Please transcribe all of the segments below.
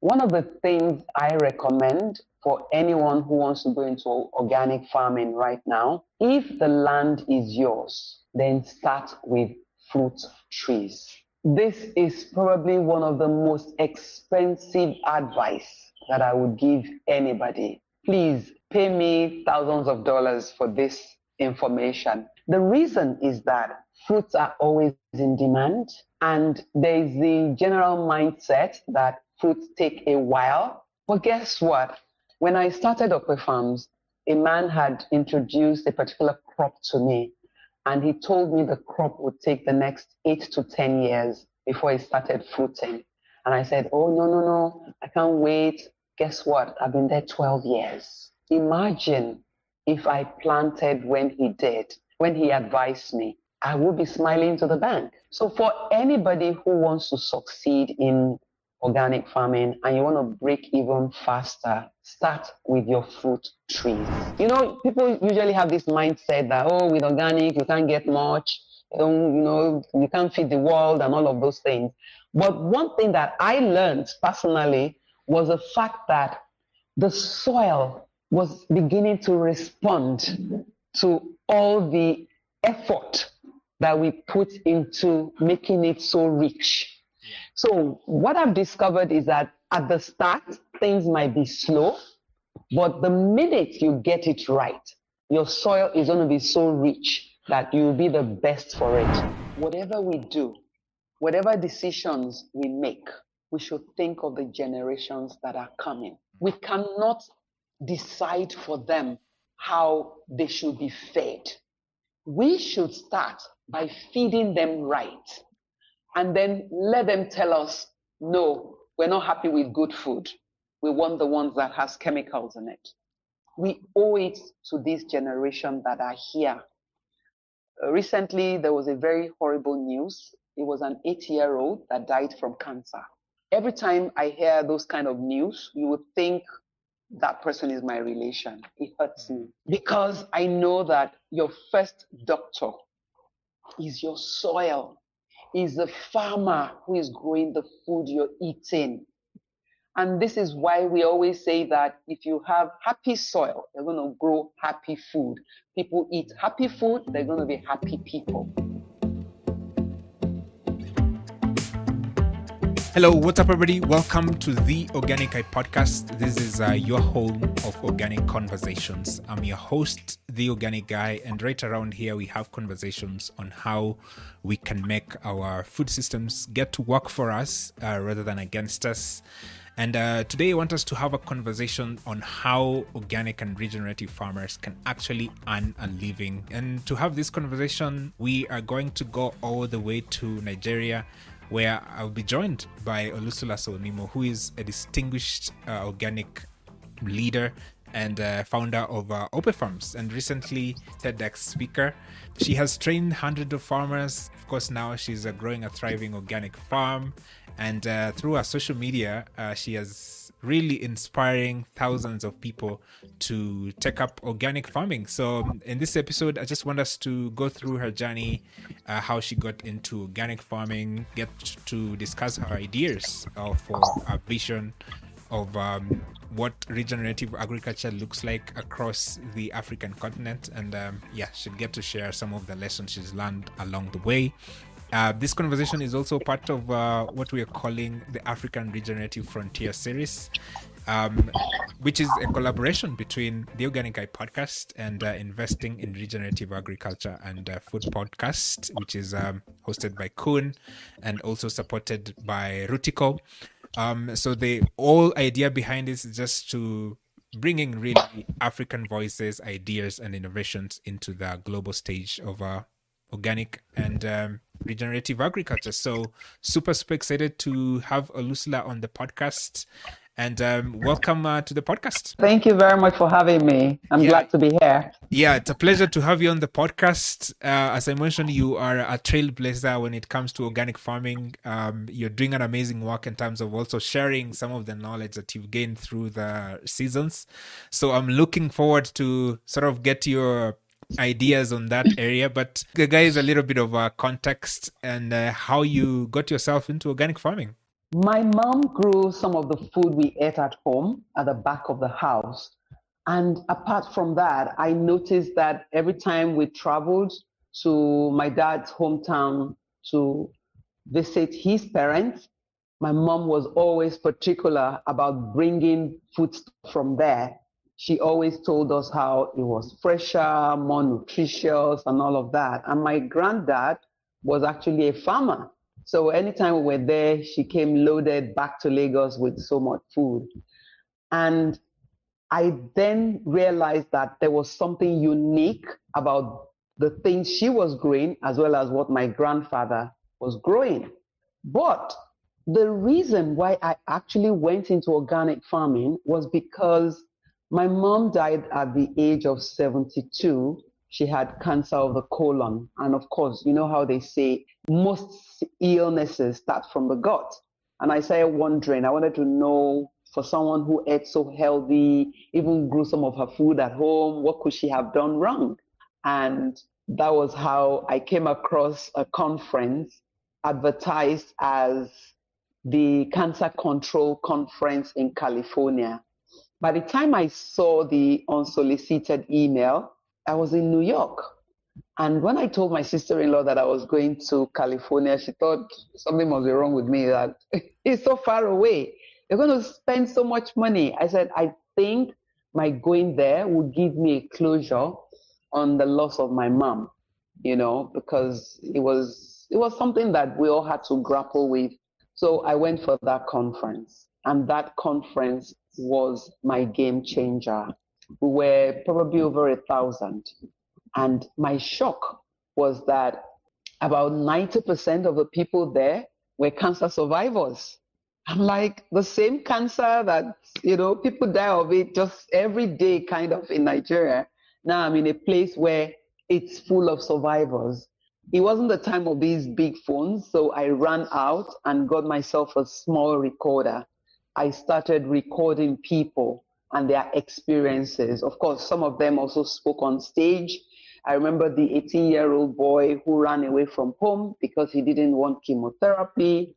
One of the things I recommend for anyone who wants to go into organic farming right now, if the land is yours, then start with fruit trees. This is probably one of the most expensive advice that I would give anybody. Please pay me thousands of dollars for this information. The reason is that fruits are always in demand, and there is the general mindset that fruits take a while. But guess what? When I started Okwe Farms, a man had introduced a particular crop to me, and he told me the crop would take the next 8 to 10 years before it started fruiting. And I said, oh, no, I can't wait. Guess what? I've been there 12 years. Imagine if I planted when he did, when he advised me, I would be smiling to the bank. So for anybody who wants to succeed in organic farming and you want to break even faster, start with your fruit trees. You know, people usually have this mindset that, oh, with organic, you can't get much, you can't feed the world and all of those things. But one thing that I learned personally was the fact that the soil was beginning to respond to all the effort that we put into making it so rich. So what I've discovered is that at the start, things might be slow, but the minute you get it right, your soil is going to be so rich that you'll be the best for it. Whatever we do, whatever decisions we make, we should think of the generations that are coming. We cannot decide for them how they should be fed. We should start by feeding them right. And then let them tell us, no, we're not happy with good food. We want the ones that has chemicals in it. We owe it to this generation that are here. Recently, there was a very horrible news. It was an 8-year-old that died from cancer. Every time I hear those kind of news, you would think that person is my relation. It hurts me because I know that your first doctor is your soil, is the farmer who is growing the food you're eating. And this is why we always say that if you have happy soil, you're going to grow happy food. People eat happy food, they're going to be happy people. Hello, what's up, everybody? Welcome to the Organic Guy podcast. This is your home of organic conversations. I'm your host, the Organic Guy, and right around here we have conversations on how we can make our food systems get to work for us rather than against us. And today I want us to have a conversation on how organic and regenerative farmers can actually earn a living. And to have this conversation, we are going to go all the way to Nigeria, where I'll be joined by Olusola Sowemimo, who is a distinguished organic leader and founder of Okwe Farms and recently TEDx speaker. She has trained hundreds of farmers. Of course, now she's growing a thriving organic farm. And through her social media, she is really inspiring thousands of people to take up organic farming. So in this episode, I just want us to go through her journey, how she got into organic farming, get to discuss her ideas for a vision of what regenerative agriculture looks like across the African continent. And she'll get to share some of the lessons she's learned along the way. This conversation is also part of what we are calling the African Regenerative Frontrunners series, which is a collaboration between the Organic Guy podcast and Investing in Regenerative Agriculture and Food podcast, which is hosted by Kuhn and also supported by Rootical. So the whole idea behind this is just to bringing really African voices, ideas, and innovations into the global stage of organic and regenerative agriculture. So super excited to have Olusola on the podcast, and welcome to the podcast. Thank you very much for having me. I'm glad to be here. Yeah, it's a pleasure to have you on the podcast. As I mentioned, you are a trailblazer when it comes to organic farming. You're doing an amazing work in terms of also sharing some of the knowledge that you've gained through the seasons. So I'm looking forward to sort of get your ideas on that area, but the guy is a little bit of a context and how you got yourself into organic farming. My mom grew some of the food we ate at home at the back of the house. And apart from that, I noticed that every time we traveled to my dad's hometown to visit his parents, my mom was always particular about bringing food from there. She always told us how it was fresher, more nutritious, and all of that. And my granddad was actually a farmer. So anytime we were there, she came loaded back to Lagos with so much food. And I then realized that there was something unique about the things she was growing as well as what my grandfather was growing. But the reason why I actually went into organic farming was because my mom died at the age of 72. She had cancer of the colon. And of course, you know how they say most illnesses start from the gut. And I started wondering, I wanted to know, for someone who ate so healthy, even grew some of her food at home, what could she have done wrong? And that was how I came across a conference advertised as the Cancer Control Conference in California. By the time I saw the unsolicited email, I was in New York. And when I told my sister-in-law that I was going to California, she thought something must be wrong with me, that it's so far away. You're going to spend so much money. I said, I think my going there would give me a closure on the loss of my mom, because it was something that we all had to grapple with. So I went for that conference, and that conference was my game changer. We were probably over 1,000. And my shock was that about 90% of the people there were cancer survivors. I'm like, the same cancer that, people die of it just every day kind of in Nigeria. Now I'm in a place where it's full of survivors. It wasn't the time of these big phones, so I ran out and got myself a small recorder. I started recording people and their experiences. Of course, some of them also spoke on stage. I remember the 18-year-old boy who ran away from home because he didn't want chemotherapy,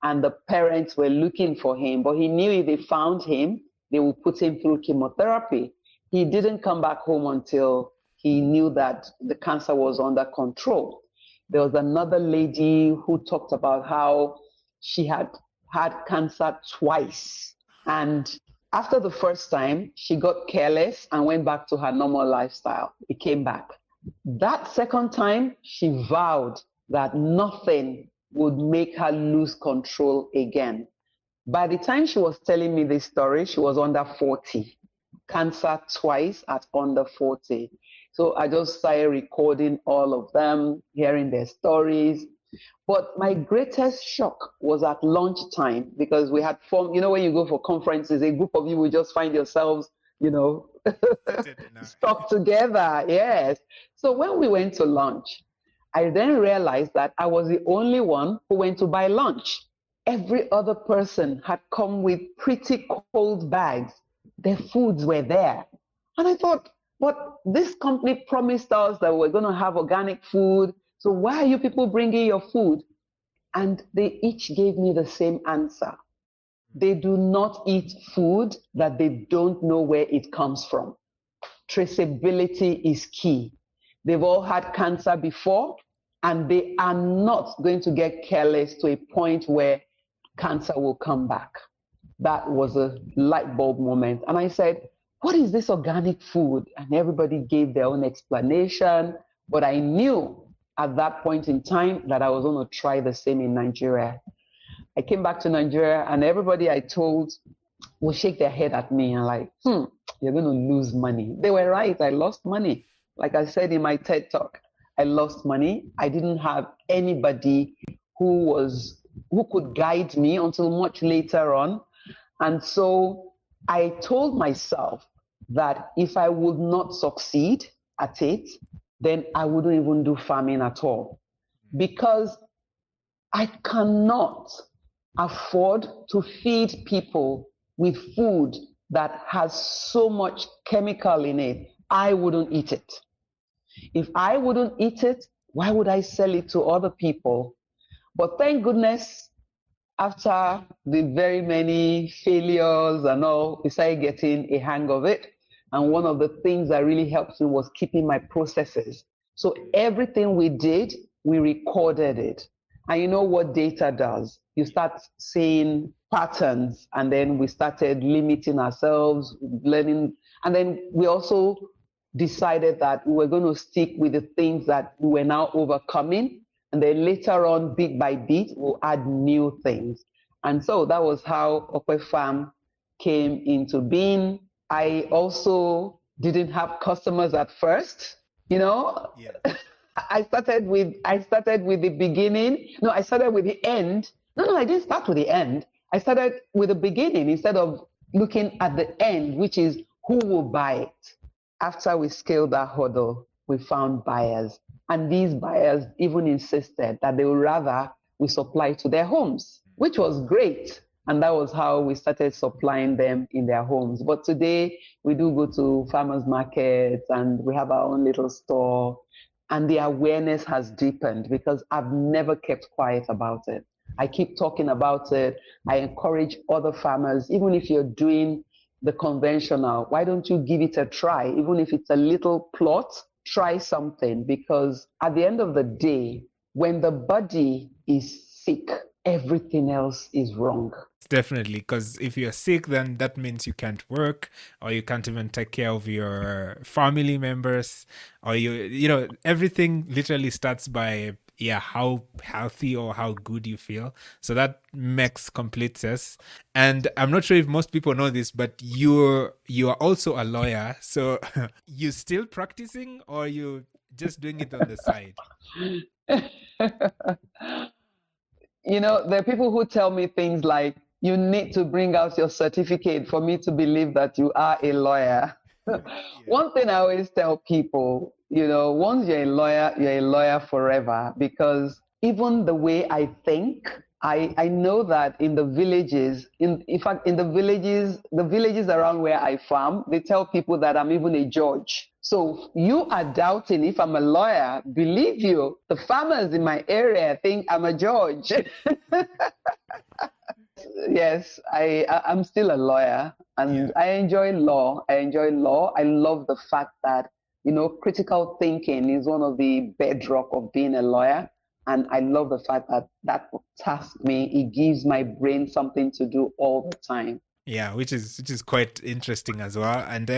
and the parents were looking for him, but he knew if they found him, they would put him through chemotherapy. He didn't come back home until he knew that the cancer was under control. There was another lady who talked about how she had had cancer twice, and after the first time, she got careless and went back to her normal lifestyle. It came back. That second time, she vowed that nothing would make her lose control again. By the time she was telling me this story, she was under 40. Cancer twice at under 40. So I just started recording all of them, hearing their stories. But my greatest shock was at lunchtime, because we had formed, when you go for conferences, a group of you will just find yourselves, stuck together. Yes. So when we went to lunch, I then realized that I was the only one who went to buy lunch. Every other person had come with pretty cold bags. Their foods were there. And I thought, but this company promised us that we're going to have organic food. So why are you people bringing your food? And they each gave me the same answer. They do not eat food that they don't know where it comes from. Traceability is key. They've all had cancer before, and they are not going to get careless to a point where cancer will come back. That was a light bulb moment. And I said, what is this organic food? And everybody gave their own explanation. But I knew at that point in time that I was going to try the same in Nigeria. I came back to Nigeria, and everybody I told would shake their head at me and like, you're going to lose money. They were right. I lost money. Like I said in my TED Talk, I lost money. I didn't have anybody who could guide me until much later on. And so I told myself that if I would not succeed at it, then I wouldn't even do farming at all, because I cannot afford to feed people with food that has so much chemical in it. I wouldn't eat it. If I wouldn't eat it, why would I sell it to other people? But thank goodness after the very many failures and all, we started getting a hang of it. And one of the things that really helped me was keeping my processes. So everything we did, we recorded it. And you know what data does? You start seeing patterns, and then we started limiting ourselves, learning. And then we also decided that we were going to stick with the things that we were now overcoming. And then later on, bit by bit, we'll add new things. And so that was how Okwe Farm came into being. I also didn't have customers at first, you know. Yeah. I started with the beginning. No, I started with the end. No, I didn't start with the end. I started with the beginning instead of looking at the end, which is who will buy it. After we scaled that hurdle, we found buyers. And these buyers even insisted that they would rather we supply to their homes, which was great. And that was how we started supplying them in their homes. But today we do go to farmers markets and we have our own little store. And the awareness has deepened because I've never kept quiet about it. I keep talking about it. I encourage other farmers, even if you're doing the conventional, why don't you give it a try? Even if it's a little plot, try something, because at the end of the day, when the body is sick, everything else is wrong. Definitely, because if you're sick, then that means you can't work, or you can't even take care of your family members, or everything literally starts by how healthy or how good you feel. So that makes complete sense. And I'm not sure if most people know this, but you are also a lawyer. So you still practicing, or you just doing it on the side? There are people who tell me things like, you need to bring out your certificate for me to believe that you are a lawyer. Yeah. One thing I always tell people, once you're a lawyer forever, because even the way I think, I know that in the villages, in fact, in the villages around where I farm, they tell people that I'm even a judge. So you are doubting if I'm a lawyer. Believe you, the farmers in my area think I'm a judge. Yes, I'm still a lawyer, and I enjoy law. I love the fact that, critical thinking is one of the bedrock of being a lawyer. And I love the fact that task me, it gives my brain something to do all the time. Yeah, which is quite interesting as well, and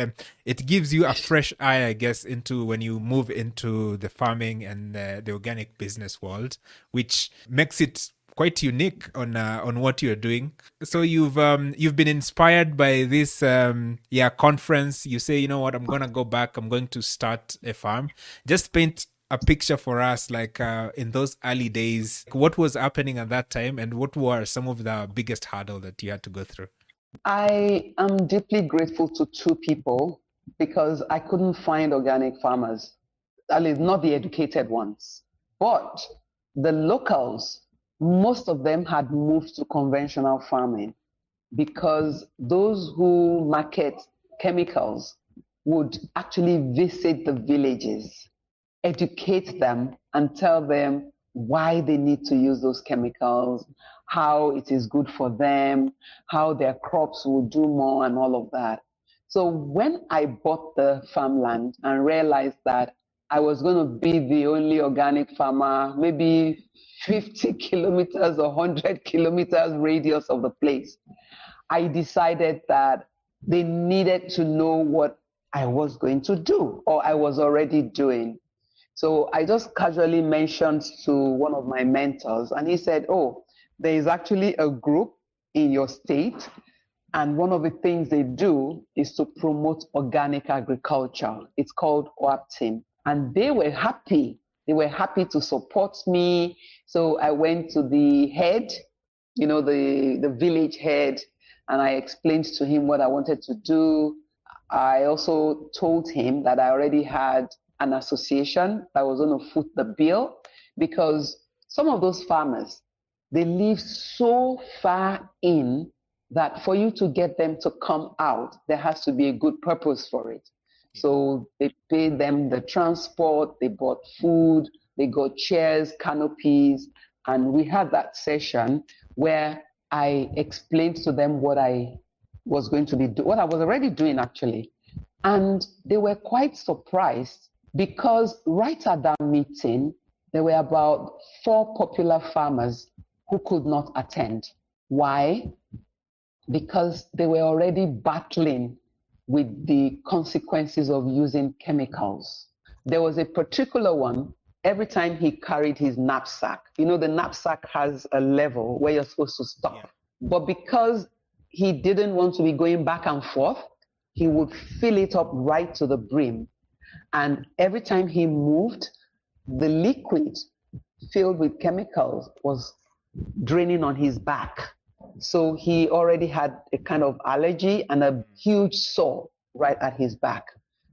it gives you a fresh eye, I guess, into when you move into the farming and the organic business world, which makes it quite unique on what you're doing. So you've been inspired by this conference. You say, you know what, I'm gonna go back. I'm going to start a farm. Just paint a picture for us, like in those early days, what was happening at that time, and what were some of the biggest hurdles that you had to go through? I am deeply grateful to two people because I couldn't find organic farmers, at least not the educated ones. But the locals, most of them had moved to conventional farming because those who market chemicals would actually visit the villages, educate them, and tell them why they need to use those chemicals, how it is good for them, how their crops will do more, and all of that. So when I bought the farmland and realized that I was going to be the only organic farmer, maybe 50 kilometers or 100 kilometers radius of the place, I decided that they needed to know what I was going to do or I was already doing. So I just casually mentioned to one of my mentors, and he said, "Oh, there is actually a group in your state, and one of the things they do is to promote organic agriculture. It's called OAPTIM." And they were happy. They were happy to support me. So I went to the head, the village head, and I explained to him what I wanted to do. I also told him that I already had an association that was going to foot the bill, because some of those farmers, they live so far in that for you to get them to come out, there has to be a good purpose for it. So they paid them the transport, they bought food, they got chairs, canopies, and we had that session where I explained to them what I was going to be what I was already doing actually. And they were quite surprised because right at that meeting, there were about 4 popular farmers who could not attend. Why? Because they were already battling with the consequences of using chemicals. There was a particular one, every time he carried his knapsack, the knapsack has a level where you're supposed to stop. Yeah. But because he didn't want to be going back and forth, he would fill it up right to the brim. And every time he moved, the liquid filled with chemicals was draining on his back. So he already had a kind of allergy and a huge sore right at his back.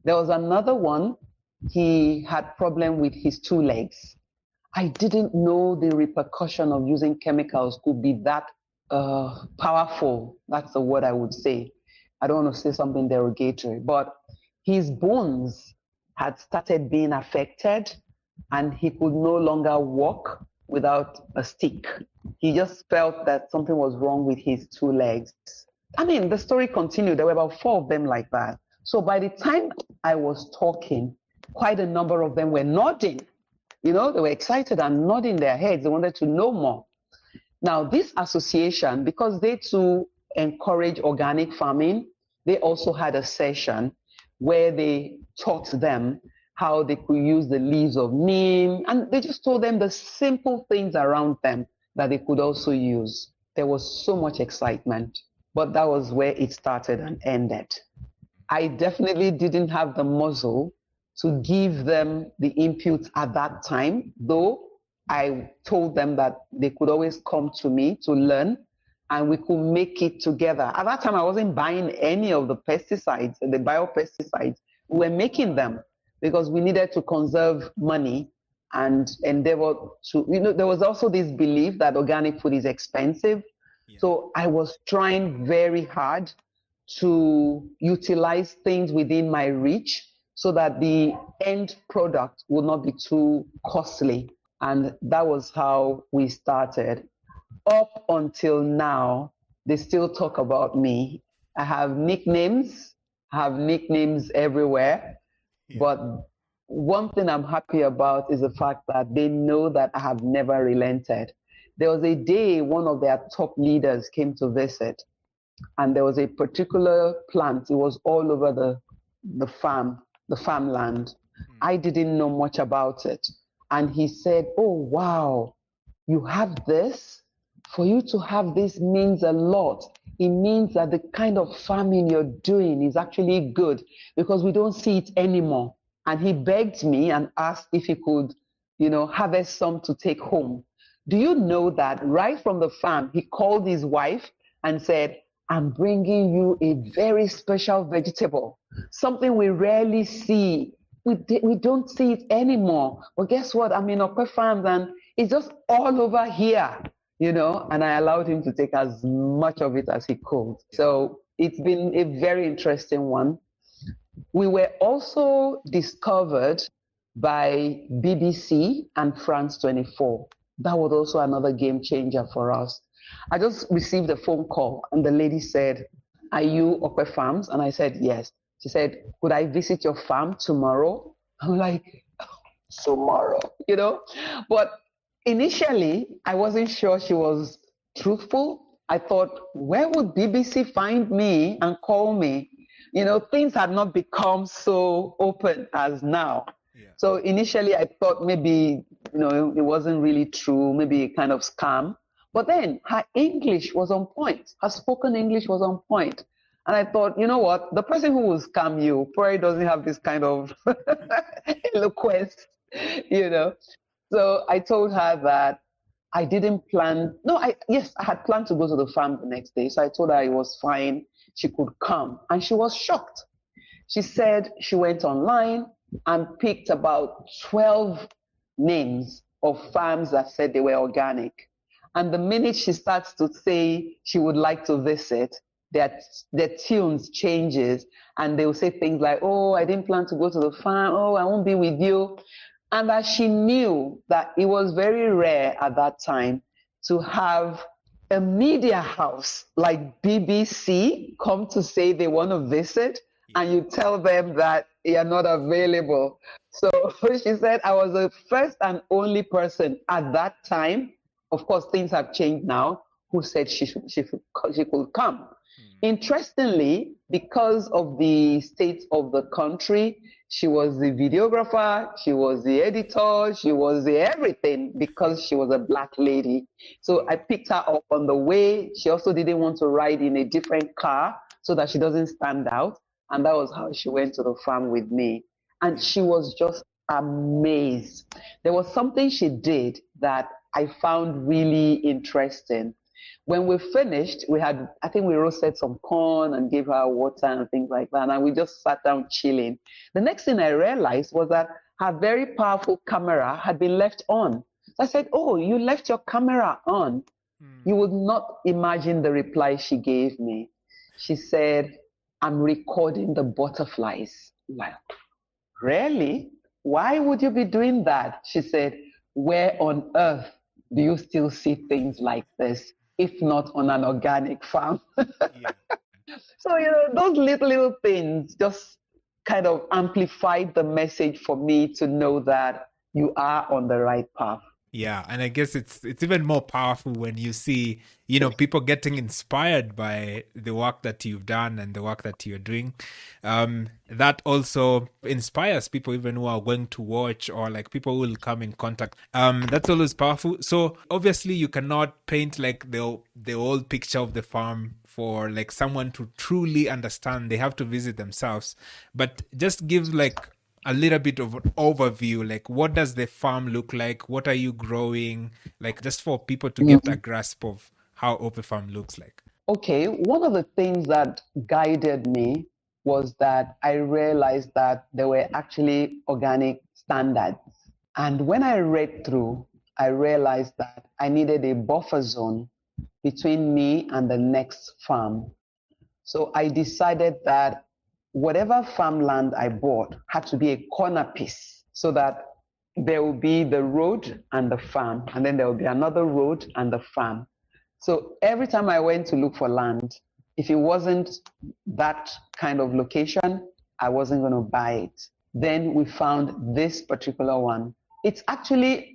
There was another one, he had problem with his 2 legs. I didn't know the repercussion of using chemicals could be that powerful. That's the word I would say. I don't want to say something derogatory, but his bones had started being affected and he could no longer walk without a stick. He just felt that something was wrong with his 2 legs. I mean, the story continued. There were about 4 of them like that. So by the time I was talking, quite a number of them were nodding. They were excited and nodding their heads. They wanted to know more. Now, this association, because they too encourage organic farming, they also had a session where they taught them how they could use the leaves of neem, and they just told them the simple things around them that they could also use. There was so much excitement, but that was where it started and ended. I definitely didn't have the muscle to give them the input at that time, though I told them that they could always come to me to learn and we could make it together. At that time, I wasn't buying any of the pesticides, the biopesticides. We were making them because we needed to conserve money and endeavor to, there was also this belief that organic food is expensive. Yeah. So I was trying very hard to utilize things within my reach so that the end product would not be too costly. And that was how we started. Up until now, they still talk about me. I have nicknames everywhere. Yeah. But one thing I'm happy about is the fact that they know that I have never relented. There was a day one of their top leaders came to visit, and there was a particular plant. It was all over the farmland. I didn't know much about it. And he said, "Oh, wow, you have this? For you to have this means a lot. It means that the kind of farming you're doing is actually good because we don't see it anymore." And he begged me and asked if he could, harvest some to take home. Do you know that right from the farm, he called his wife and said, "I'm bringing you a very special vegetable, something we rarely see. We don't see it anymore. But guess what? I'm in Okwe Farms and it's just all over here." And I allowed him to take as much of it as he could. So it's been a very interesting one. We were also discovered by BBC and France 24. That was also another game changer for us. I just received a phone call and the lady said, "Are you Okwe Farms?" And I said, "Yes." She said, "Could I visit your farm tomorrow?" I'm like, tomorrow, But initially, I wasn't sure she was truthful. I thought, where would BBC find me and call me? Things had not become so open as now. Yeah. So initially, I thought maybe, it wasn't really true, maybe a kind of scam. But then her English was on point. Her spoken English was on point. And I thought, you know what? The person who will scam you probably doesn't have this kind of eloquence, So I told her that I didn't plan. I had planned to go to the farm the next day. So I told her it was fine. She could come. And she was shocked. She said she went online and picked about 12 names of farms that said they were organic. And the minute she starts to say she would like to visit, their tunes changes. And they will say things like, "Oh, I didn't plan to go to the farm. Oh, I won't be with you." And that she knew that it was very rare at that time to have a media house like BBC come to say they want to visit, and you tell them that you're not available. So she said I was the first and only person at that time. Of course, things have changed now. Who said she could come? Interestingly, because of the state of the country, she was the videographer, she was the editor, she was the everything because she was a Black lady. So I picked her up on the way. She also didn't want to ride in a different car so that she doesn't stand out. And that was how she went to the farm with me. And she was just amazed. There was something she did that I found really interesting. When we finished, I think we roasted some corn and gave her water and things like that. And we just sat down chilling. The next thing I realized was that her very powerful camera had been left on. So I said, "Oh, you left your camera on." You would not imagine the reply she gave me. She said, "I'm recording the butterflies." I'm like, really? Why would you be doing that? She said, "Where on earth do you still see things like this, if not on an organic farm?" Yeah. So, those little things just kind of amplified the message for me to know that you are on the right path. Yeah, and I guess it's even more powerful when you see, people getting inspired by the work that you've done and the work that you're doing. That also inspires people even who are going to watch, or like people who will come in contact. That's always powerful. So obviously you cannot paint like the whole picture of the farm for like someone to truly understand. They have to visit themselves. But just give like a little bit of an overview, like what does the farm look like? What are you growing? Like just for people to get a grasp of how Ope Farm looks like. Okay, one of the things that guided me was that I realized that there were actually organic standards. And when I read through, I realized that I needed a buffer zone between me and the next farm. So I decided that whatever farmland I bought had to be a corner piece, so that there will be the road and the farm, and then there will be another road and the farm. So every time I went to look for land, if it wasn't that kind of location, I wasn't going to buy it. Then we found this particular one. It's actually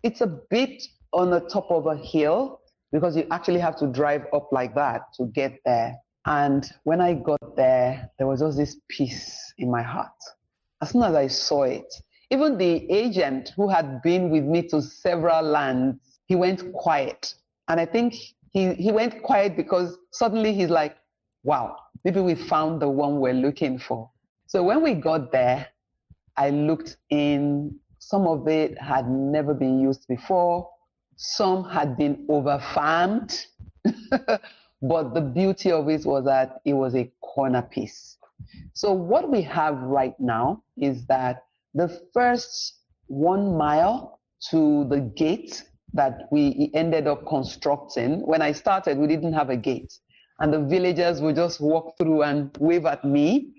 it's a bit on the top of a hill, because you actually have to drive up like that to get there. And when I got there, there was just this peace in my heart. As soon as I saw it, even the agent who had been with me to several lands, he went quiet. And I think he went quiet because suddenly he's like, wow, maybe we found the one we're looking for. So when we got there, I looked in. Some of it had never been used before. Some had been over-farmed. But the beauty of it was that it was a corner piece. So what we have right now is that the first 1 mile to the gate that we ended up constructing, when I started, we didn't have a gate. And the villagers would just walk through and wave at me.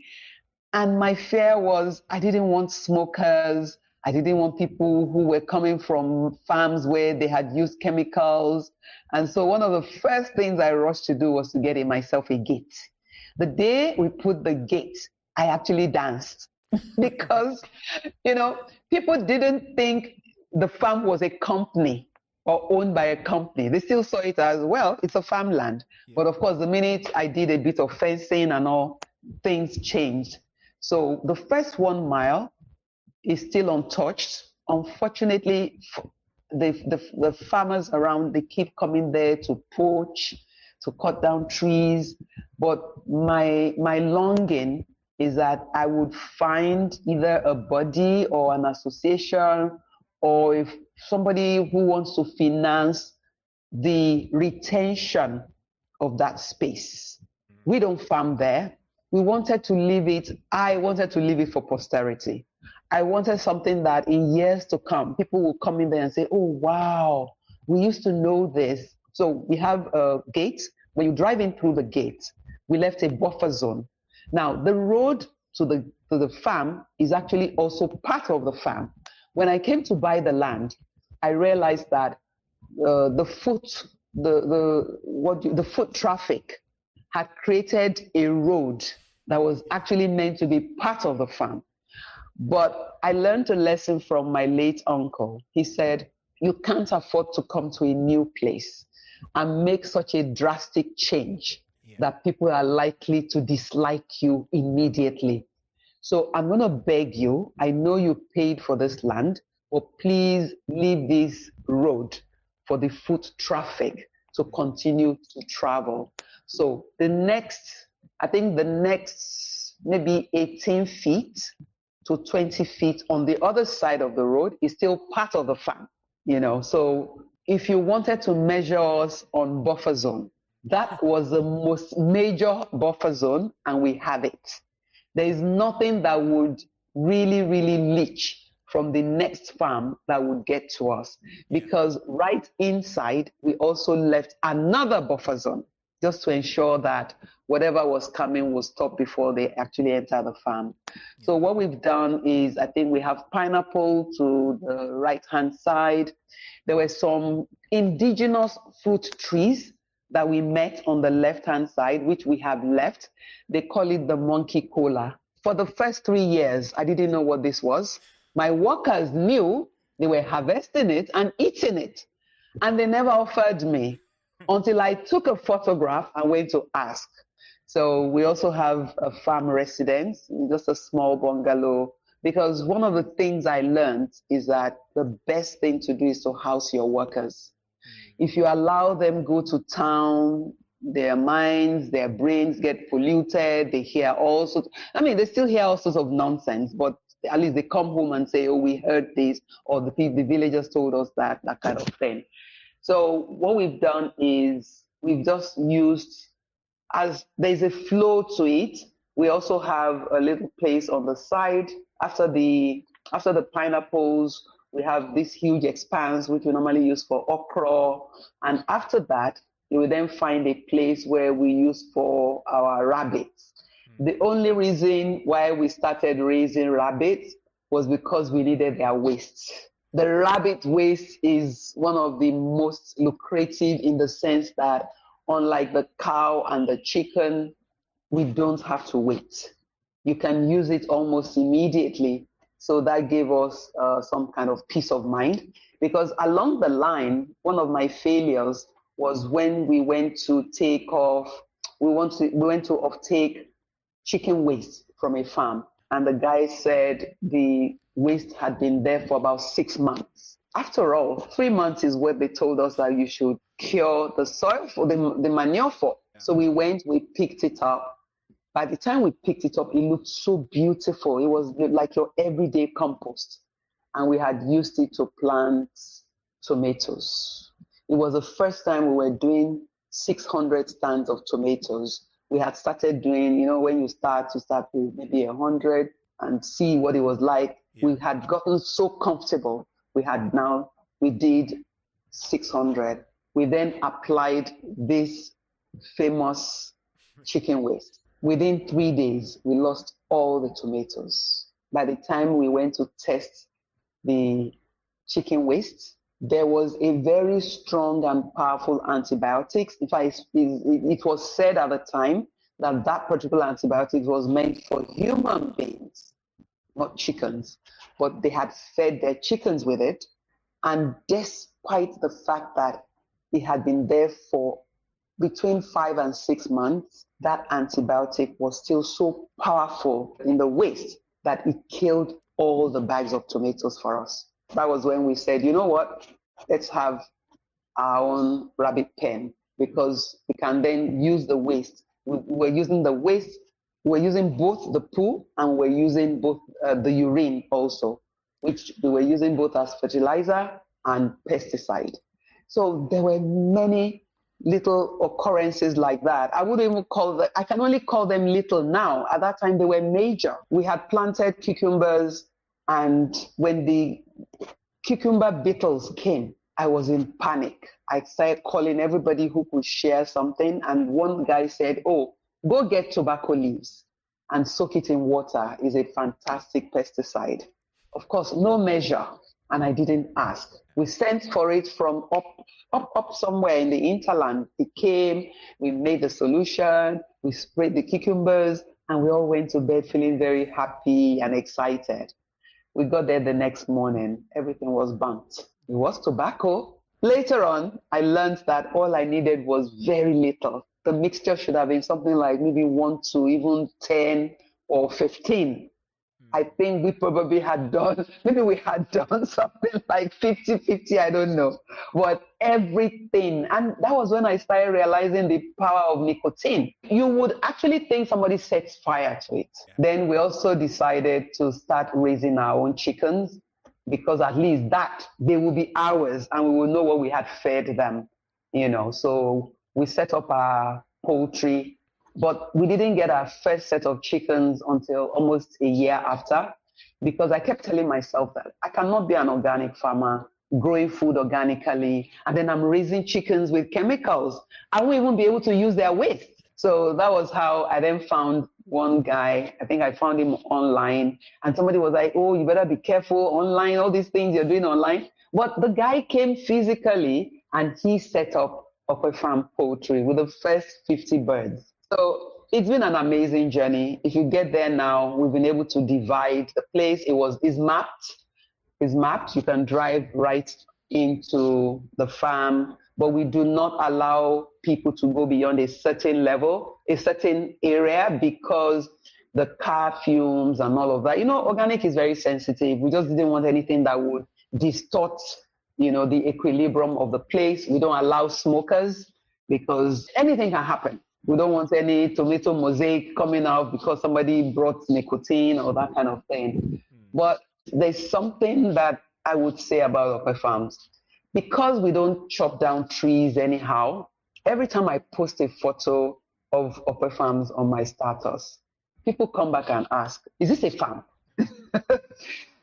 And my fear was I didn't want smokers. I didn't want people who were coming from farms where they had used chemicals. And so one of the first things I rushed to do was to get myself a gate. The day we put the gate, I actually danced because, people didn't think the farm was a company or owned by a company. They still saw it as, well, it's a farmland. Yeah. But of course, the minute I did a bit of fencing and all, things changed. So the first 1 mile is still untouched. Unfortunately, the farmers around, they keep coming there to poach, to cut down trees. But my longing is that I would find either a body or an association, or if somebody who wants to finance the retention of that space. We don't farm there. We wanted to leave it. I wanted to leave it for posterity. I wanted something that in years to come, people will come in there and say, oh, wow, we used to know this. So we have a gate. When you drive in through the gate, we left a buffer zone. Now, the road to the farm is actually also part of the farm. When I came to buy the land, I realized that the foot the foot traffic had created a road that was actually meant to be part of the farm. But I learned a lesson from my late uncle. He said, you can't afford to come to a new place and make such a drastic change that people are likely to dislike you immediately. So I'm going to beg you, I know you paid for this land, but please leave this road for the foot traffic to continue to travel. So the next maybe 18 feet to 20 feet on the other side of the road is still part of the farm, So if you wanted to measure us on buffer zone, that was the most major buffer zone, and we have it. There is nothing that would really, really leach from the next farm that would get to us, because right inside, we also left another buffer zone just to ensure that whatever was coming will stop before they actually enter the farm. So what we've done is, I think we have pineapple to the right-hand side. There were some indigenous fruit trees that we met on the left-hand side, which we have left. They call it the monkey cola. For the first 3 years, I didn't know what this was. My workers knew, they were harvesting it and eating it, and they never offered me until I took a photograph and went to ask. So we also have a farm residence, just a small bungalow, because one of the things I learned is that the best thing to do is to house your workers. If you allow them go to town, their minds, their brains get polluted, they hear all sorts, they still hear all sorts of nonsense, but at least they come home and say, oh, we heard this, or the villagers told us that kind of thing. So what we've done is we've just used, as there's a flow to it, we also have a little place on the side. After the pineapples, we have this huge expanse, which we normally use for okra. And after that, you will then find a place where we use for our rabbits. The only reason why we started raising rabbits was because we needed their waste. The rabbit waste is one of the most lucrative in the sense that, unlike the cow and the chicken, we don't have to wait. You can use it almost immediately. So that gave us some kind of peace of mind, because along the line, one of my failures was when we went to offtake chicken waste from a farm. And the guy said the waste had been there for about 6 months. After all, 3 months is what they told us that you should cure the soil for the manure for. So we picked it up. By the time we picked it up, it looked so beautiful. It was like your everyday compost. And we had used it to plant tomatoes. It was the first time we were doing 600 stands of tomatoes. We had started doing, when you start with maybe 100 and see what it was like. Yeah. We had gotten so comfortable. We did 600. We then applied this famous chicken waste. Within 3 days, we lost all the tomatoes. By the time we went to test the chicken waste, there was a very strong and powerful antibiotic. In fact, it was said at the time that particular antibiotic was meant for human beings, not chickens. But they had fed their chickens with it. And despite the fact that it had been there for between 5 and 6 months, that antibiotic was still so powerful in the waste that it killed all the bags of tomatoes for us. That was when we said, you know what, let's have our own rabbit pen, because we can then use the waste. We're using the waste, we're using both the poo and we're using both the urine also, which we were using both as fertilizer and pesticide. So there were many little occurrences like that. I can only call them little now. At that time, they were major. We had planted cucumbers, and when the cucumber beetles came, I was in panic. I started calling everybody who could share something, and one guy said, oh, go get tobacco leaves and soak it in water. It's a fantastic pesticide. Of course, no measure and I didn't ask. We sent for it from up somewhere in the hinterland. It came, we made the solution, we sprayed the cucumbers, and we all went to bed feeling very happy and excited. We got there the next morning, everything was burnt. It was tobacco. Later on, I learned that all I needed was very little. The mixture should have been something like maybe 1 to even 10 or 15. I think we probably had done, maybe we had done something like 50-50, I don't know. But everything, and that was when I started realizing the power of nicotine. You would actually think somebody sets fire to it. Then we also decided to start raising our own chickens, because at least that, they will be ours and we will know what we had fed them, So we set up our poultry. But we didn't get our first set of chickens until almost a year after, because I kept telling myself that I cannot be an organic farmer, growing food organically, and then I'm raising chickens with chemicals. I won't even be able to use their waste. So that was how I then found one guy. I think I found him online, and somebody was like, oh, you better be careful online, all these things you're doing online. But the guy came physically and he set up a farm poultry with the first 50 birds. So it's been an amazing journey. If you get there now, we've been able to divide the place. It's mapped. It's mapped. You can drive right into the farm, but we do not allow people to go beyond a certain level, a certain area, because the car fumes and all of that. Organic is very sensitive. We just didn't want anything that would distort, the equilibrium of the place. We don't allow smokers, because anything can happen. We don't want any tomato mosaic coming out because somebody brought nicotine or that kind of thing. But there's something that I would say about Okpe farms. Because we don't chop down trees anyhow, every time I post a photo of Okpe farms on my status, people come back and ask, is this a farm?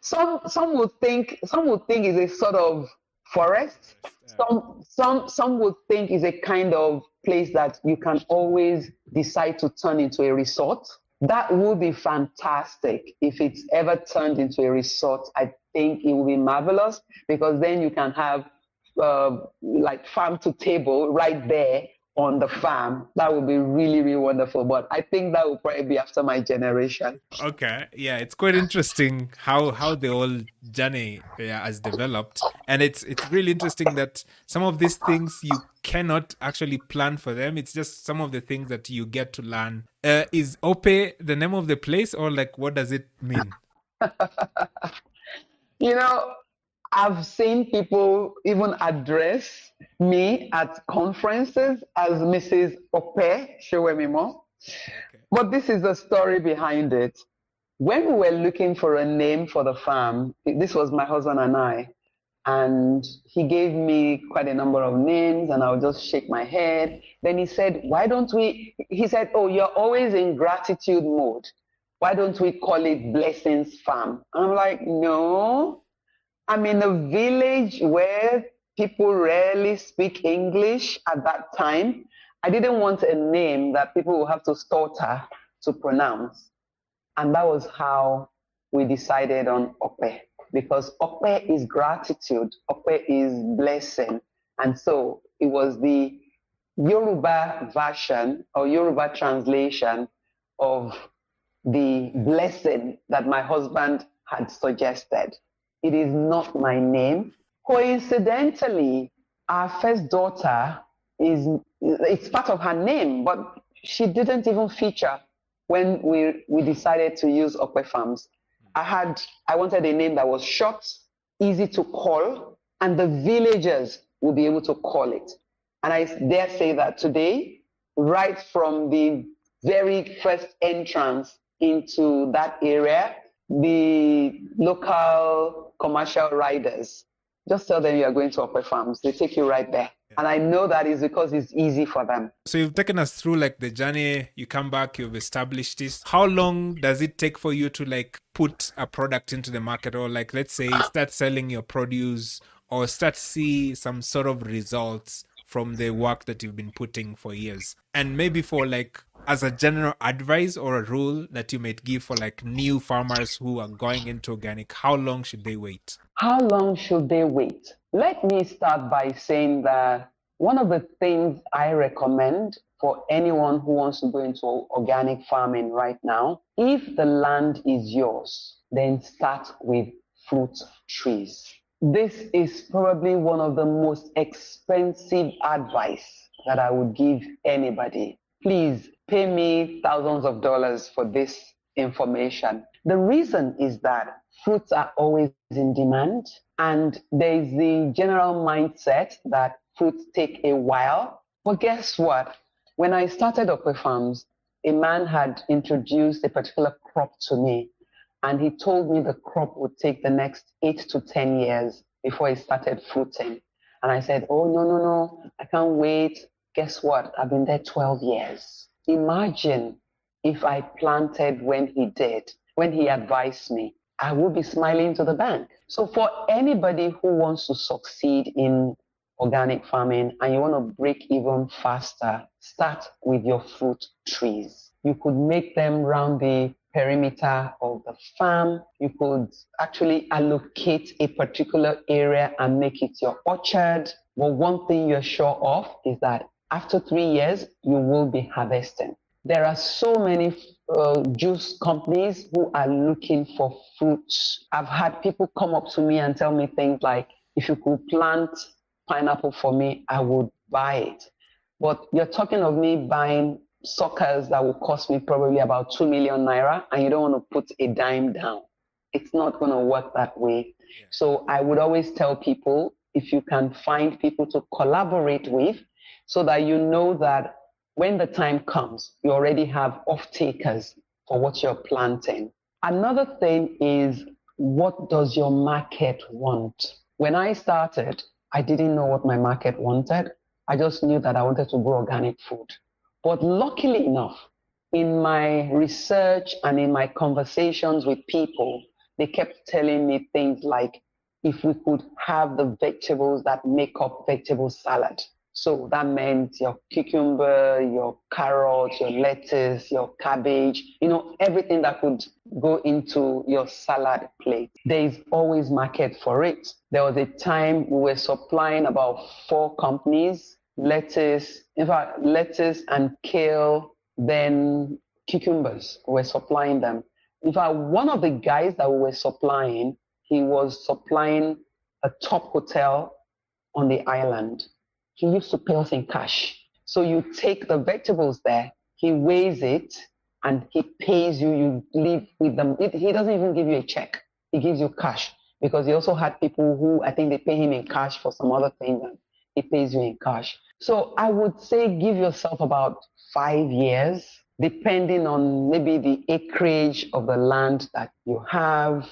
Some would think it's a sort of forest. Some would think it's a kind of place that you can always decide to turn into a resort. That would be fantastic if it's ever turned into a resort. I think it will be marvelous, because then you can have like farm to table right there on the farm. That would be really, really wonderful. But I think that will probably be after my generation. Okay, yeah, it's quite interesting how the whole journey has developed, and it's really interesting that some of these things you cannot actually plan for them. It's just some of the things that you get to learn. Is Ope the name of the place, or like what does it mean? I've seen people even address me at conferences as Mrs. Ope Sowemimo. Okay. But this is the story behind it. When we were looking for a name for the farm, this was my husband and I, and he gave me quite a number of names, and I would just shake my head. Then he said, he said, oh, you're always in gratitude mode. Why don't we call it Blessings Farm? And I'm like, no. I'm in a village where people rarely speak English at that time. I didn't want a name that people will have to stutter to pronounce. And that was how we decided on Ope, because Ope is gratitude, Ope is blessing. And so it was the Yoruba version or Yoruba translation of the blessing that my husband had suggested. It is not my name. Coincidentally, our first daughter it's part of her name, but she didn't even feature when we decided to use Okpe Farms. I wanted a name that was short, easy to call, and the villagers will be able to call it. And I dare say that today, right from the very first entrance into that area, the local commercial riders, just tell them you are going to Okpe Farms. They take you right there. And I know that is because it's easy for them. So you've taken us through like the journey, you come back, you've established this. How long does it take for you to like put a product into the market, or like, let's say, start selling your produce or start see some sort of results from the work that you've been putting for years? And maybe for like as a general advice or a rule that you might give for like new farmers who are going into organic, how long should they wait? How long should they wait? Let me start by saying that one of the things I recommend for anyone who wants to go into organic farming right now, if the land is yours, then start with fruit trees. This is probably one of the most expensive advice that I would give anybody. Please pay me thousands of dollars for this information. The reason is that fruits are always in demand, and there is the general mindset that fruits take a while. But guess what? When I started Okwe Farms, a man had introduced a particular crop to me, and he told me the crop would take the next 8 to 10 years before it started fruiting. And I said, oh, no, I can't wait. Guess what? I've been there 12 years. Imagine if I planted when he did, when he advised me, I would be smiling to the bank. So for anybody who wants to succeed in organic farming and you want to break even faster, start with your fruit trees. You could make them around the perimeter of the farm. You could actually allocate a particular area and make it your orchard. But one thing you're sure of is that after 3 years, you will be harvesting. There are so many juice companies who are looking for fruits. I've had people come up to me and tell me things like, if you could plant pineapple for me, I would buy it. But you're talking of me buying suckers that will cost me probably about 2 million naira, and you don't want to put a dime down. It's not going to work that way. Yeah. So I would always tell people, if you can find people to collaborate with, so that you know that when the time comes, you already have off-takers for what you're planting. Another thing is, what does your market want? When I started, I didn't know what my market wanted. I just knew that I wanted to grow organic food. But luckily enough, in my research and in my conversations with people, they kept telling me things like, if we could have the vegetables that make up vegetable salad. So that meant your cucumber, your carrot, your lettuce, your cabbage, everything that could go into your salad plate. There is always market for it. There was a time we were supplying about 4 companies, lettuce and kale, then cucumbers. We were supplying them. In fact, one of the guys that we were supplying, he was supplying a top hotel on the island. He used to pay us in cash. So you take the vegetables there, he weighs it, and he pays you. You leave with them. He doesn't even give you a check. He gives you cash, because he also had people who, I think they pay him in cash for some other thing, and he pays you in cash. So I would say give yourself about 5 years, depending on maybe the acreage of the land that you have,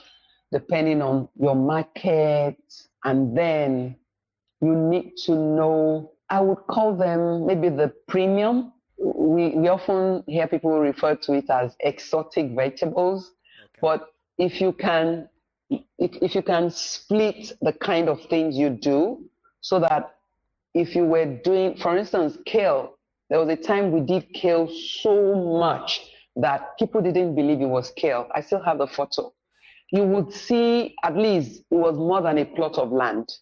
depending on your market, and then you need to know, I would call them maybe the premium. We often hear people refer to it as exotic vegetables. Okay. But if you can split the kind of things you do, so that if you were doing, for instance, kale, there was a time we did kale so much that people didn't believe it was kale. I still have the photo. You would see at least it was more than a plot of land.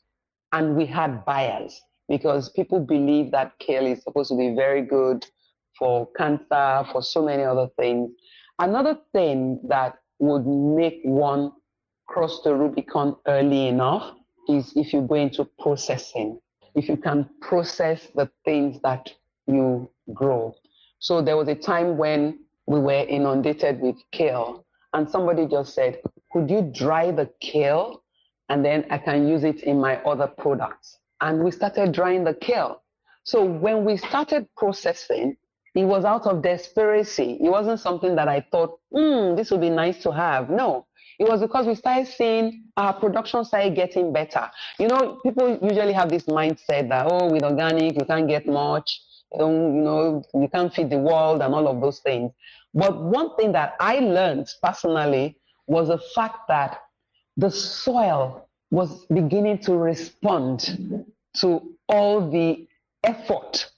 And we had buyers, because people believe that kale is supposed to be very good for cancer, for so many other things. Another thing that would make one cross the Rubicon early enough is if you go into processing. If you can process the things that you grow. So there was a time when we were inundated with kale, and somebody just said, could you dry the kale? And then I can use it in my other products. And we started drying the kale. So when we started processing, it was out of desperation. It wasn't something that I thought, this would be nice to have. No, it was because we started seeing our production started getting better. People usually have this mindset that, with organic, you can't get much. You can't feed the world and all of those things. But one thing that I learned personally was the fact that the soil was beginning to respond to all the effort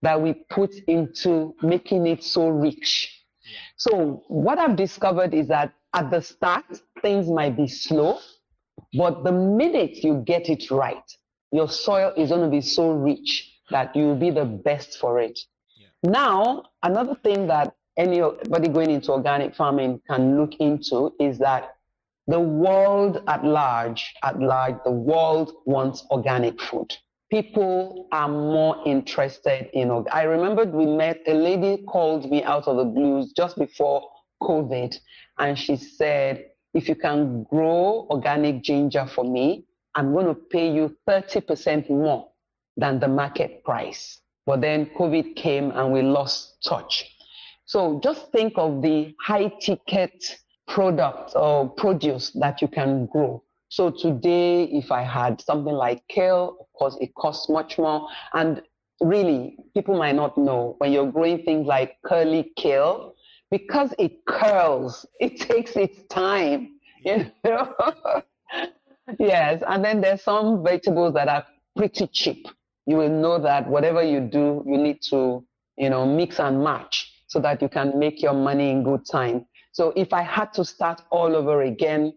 that we put into making it so rich. Yeah. So what I've discovered is that at the start, things might be slow, but the minute you get it right, your soil is going to be so rich that you'll be the best for it. Yeah. Now, another thing that anybody going into organic farming can look into is that the world at large, the world wants organic food. People are more interested in. I remembered we met a lady called me out of the blues just before COVID, and she said, if you can grow organic ginger for me, I'm going to pay you 30% more than the market price. But then COVID came and we lost touch. So just think of the high ticket product or produce that you can grow. So today, if I had something like kale, of course, it costs much more. And really, people might not know when you're growing things like curly kale, because it curls, it takes its time. Yeah. You know? Yes, and then there's some vegetables that are pretty cheap. You will know that whatever you do, you need to, mix and match so that you can make your money in good time. So if I had to start all over again,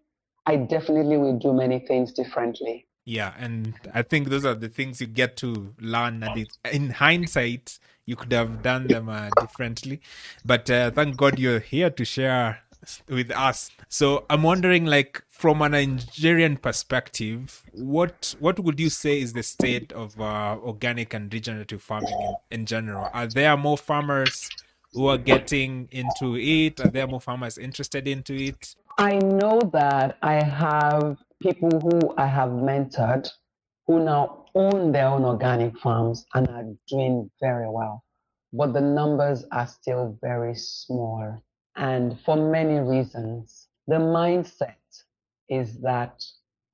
I definitely will do many things differently. Yeah, and I think those are the things you get to learn. And in hindsight, you could have done them differently. But thank God you're here to share with us. So I'm wondering, like, from a Nigerian perspective, what would you say is the state of organic and regenerative farming in general? Are there more farmers who are getting into it? Are there more farmers interested into it? I know that I have people who I have mentored who now own their own organic farms and are doing very well. But the numbers are still very small. And for many reasons, the mindset is that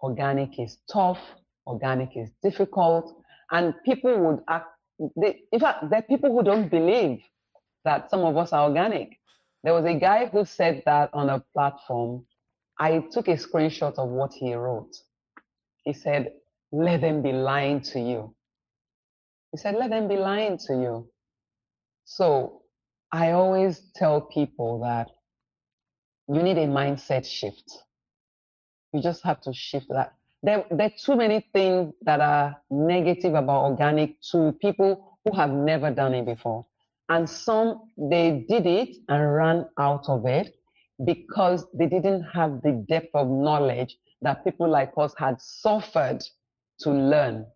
organic is tough, organic is difficult, and people would act. In fact, there are people who don't believe that some of us are organic. There was a guy who said that on a platform. I took a screenshot of what he wrote. He said, let them be lying to you. He said, let them be lying to you. So I always tell people that you need a mindset shift. You just have to shift that. There are too many things that are negative about organic to people who have never done it before. And some, they did it and ran out of it because they didn't have the depth of knowledge that people like us had suffered to learn.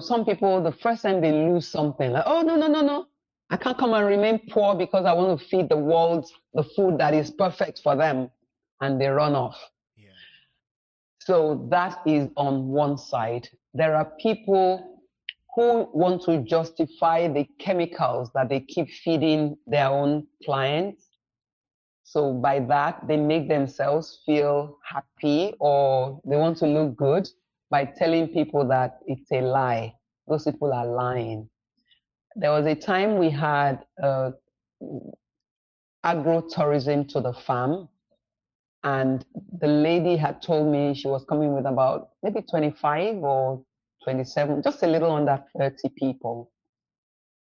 Some people, the first time they lose something, like, oh, no, no, no, no. I can't come and remain poor because I want to feed the world the food that is perfect for them. And they run off. Yeah. So that is on one side. There are people who want to justify the chemicals that they keep feeding their own clients. So by that, they make themselves feel happy or they want to look good by telling people that it's a lie. Those people are lying. There was a time we had agro-tourism to the farm, and the lady had told me she was coming with about maybe 25 or 27, just a little under 30 people.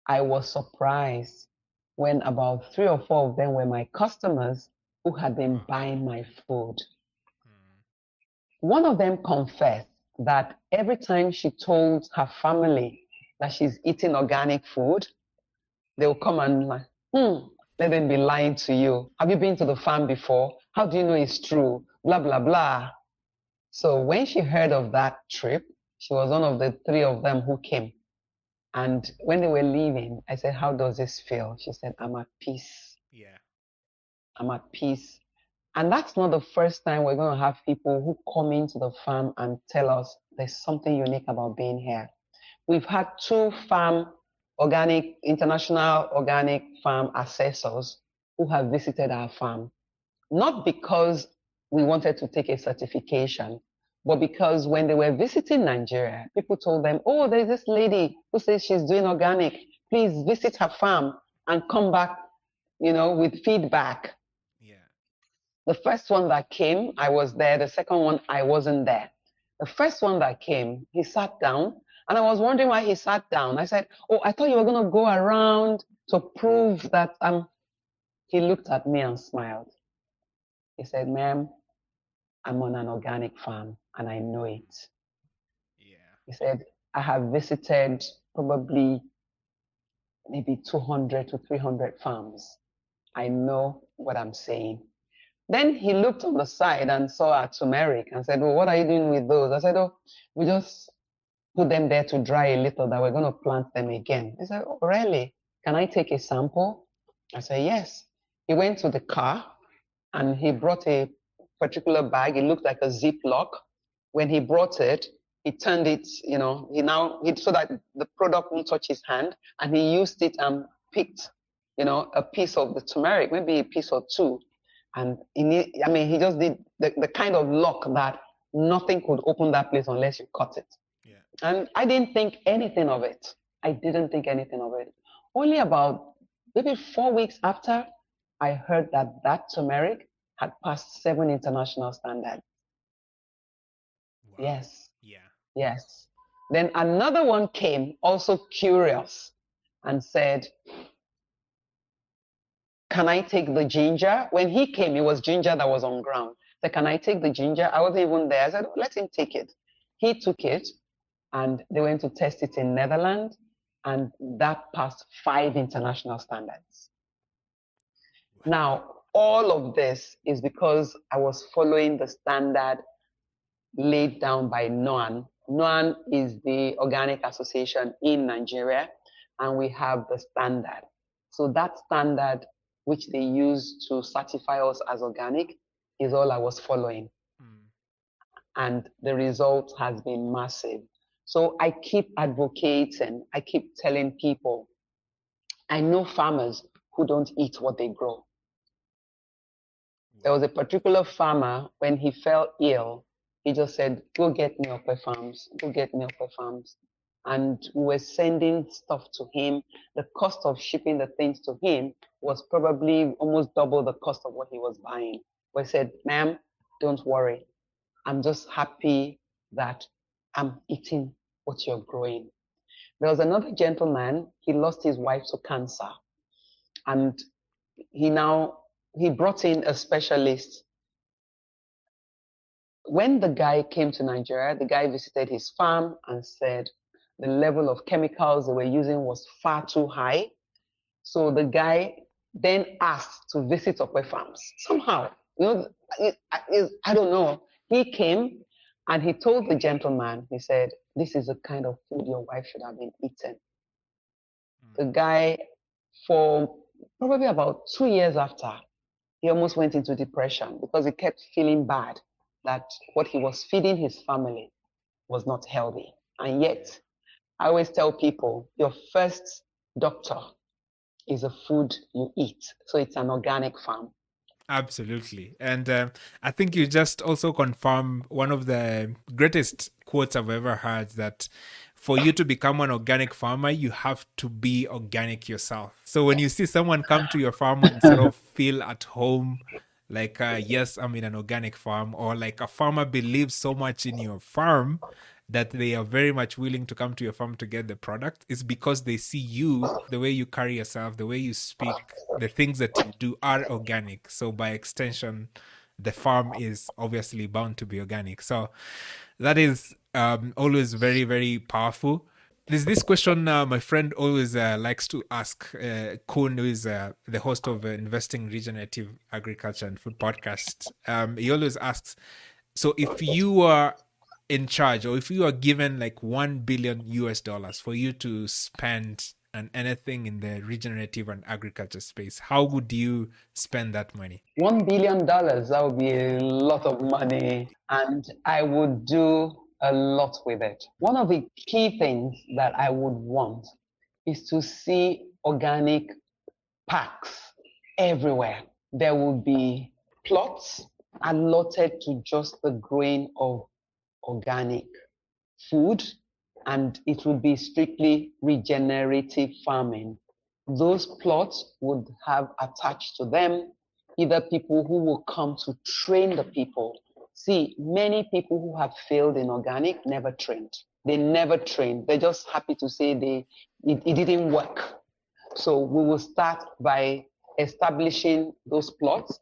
I was surprised when about 3 or 4 of them were my customers who had been buying my food. One of them confessed that every time she told her family that she's eating organic food, they will come and like, let them be lying to you. Have you been to the farm before? How do you know it's true? Blah, blah, blah. So when she heard of that trip, she was one of the 3 of them who came. And when they were leaving, I said, how does this feel? She said, I'm at peace. Yeah. I'm at peace. And that's not the first time we're going to have people who come into the farm and tell us there's something unique about being here. We've had 2 international organic farm assessors who have visited our farm, not because we wanted to take a certification, but because when they were visiting Nigeria, people told them, oh, there's this lady who says she's doing organic. Please visit her farm and come back, with feedback. Yeah. The first one that came, I was there. The second one, I wasn't there. The first one that came, he sat down And I was wondering why he sat down. I said, oh, I thought you were going to go around to prove that I'm. He looked at me and smiled. He said, ma'am, I'm on an organic farm and I know it. Yeah. He said, I have visited probably maybe 200 to 300 farms. I know what I'm saying. Then he looked on the side and saw our turmeric and said, well, what are you doing with those? I said, oh, we just put them there to dry a little that we're going to plant them again. He said, oh, really? Can I take a sample? I said, yes. He went to the car and he brought a particular bag. It looked like a Ziploc. When he brought it, he turned it, so that the product won't touch his hand, and he used it and picked, a piece of the turmeric, maybe a piece or two. And he just did the kind of lock that nothing could open that place unless you cut it. Yeah. And I didn't think anything of it. I didn't think anything of it. Only about maybe 4 weeks after, I heard that turmeric had passed 7 international standards. Wow. Yes. Yeah. Yes. Then another one came, also curious, and said, can I take the ginger? When he came, it was ginger that was on ground. I said, can I take the ginger? I wasn't even there. I said, let him take it. He took it, and they went to test it in Netherlands, and that passed 5 international standards. Wow. Now, all of this is because I was following the standard laid down by NOAN. NOAN is the Organic Association in Nigeria, and we have the standard. So that standard, which they use to certify us as organic, is all I was following. And the result has been massive. So I keep advocating, I keep telling people, I know farmers who don't eat what they grow. There was a particular farmer, when he fell ill, he just said, go get me Okwe Farms, go get me Okwe Farms. And we were sending stuff to him. The cost of shipping the things to him was probably almost double the cost of what he was buying. We said, ma'am, don't worry. I'm just happy that I'm eating what you're growing. There was another gentleman, he lost his wife to cancer. And he brought in a specialist. When the guy came to Nigeria, the guy visited his farm and said the level of chemicals they were using was far too high. So the guy then asked to visit Okwe Farms. Somehow, I don't know. He came and he told the gentleman, he said, this is the kind of food your wife should have been eating. The guy, for probably about 2 years after, he almost went into depression because he kept feeling bad that what he was feeding his family was not healthy. And yet, I always tell people, your first doctor is the food you eat. So it's an organic farm. Absolutely. And I think you just also confirm one of the greatest quotes I've ever heard, that for you to become an organic farmer, you have to be organic yourself. So when you see someone come to your farm and sort of feel at home, like, yes, I'm in an organic farm, or like a farmer believes so much in your farm that they are very much willing to come to your farm to get the product, is because they see you, the way you carry yourself, the way you speak, the things that you do are organic. So by extension, the farm is obviously bound to be organic. So that is always very, very powerful. There's this question my friend always likes to ask, Kun, who is the host of Investing Regenerative Agriculture and Food podcast. He always asks, so if you are in charge, or if you are given like $1 billion US for you to spend on anything in the regenerative and agriculture space, how would you spend that money? $1 billion, that would be a lot of money, and I would do a lot with it. One of the key things that I would want is to see organic parks everywhere. There will be plots allotted to just the growing of organic food, and it would be strictly regenerative farming. Those plots would have attached to them either people who will come to train the people. See, many people who have failed in organic never trained. They never trained. They're just happy to say it didn't work. So we will start by establishing those plots.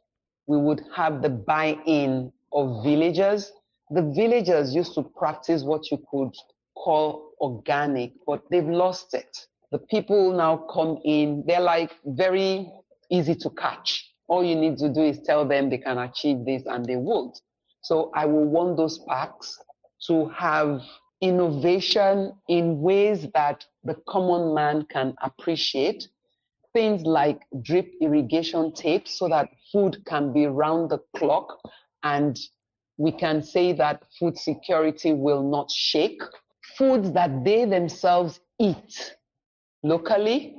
We would have the buy-in of villagers. The villagers used to practice what you could call organic, but they've lost it. The people now come in, they're like very easy to catch. All you need to do is tell them they can achieve this and they would. So I will want those packs to have innovation in ways that the common man can appreciate. Things like drip irrigation tapes so that food can be round the clock and we can say that food security will not shake. Foods that they themselves eat locally,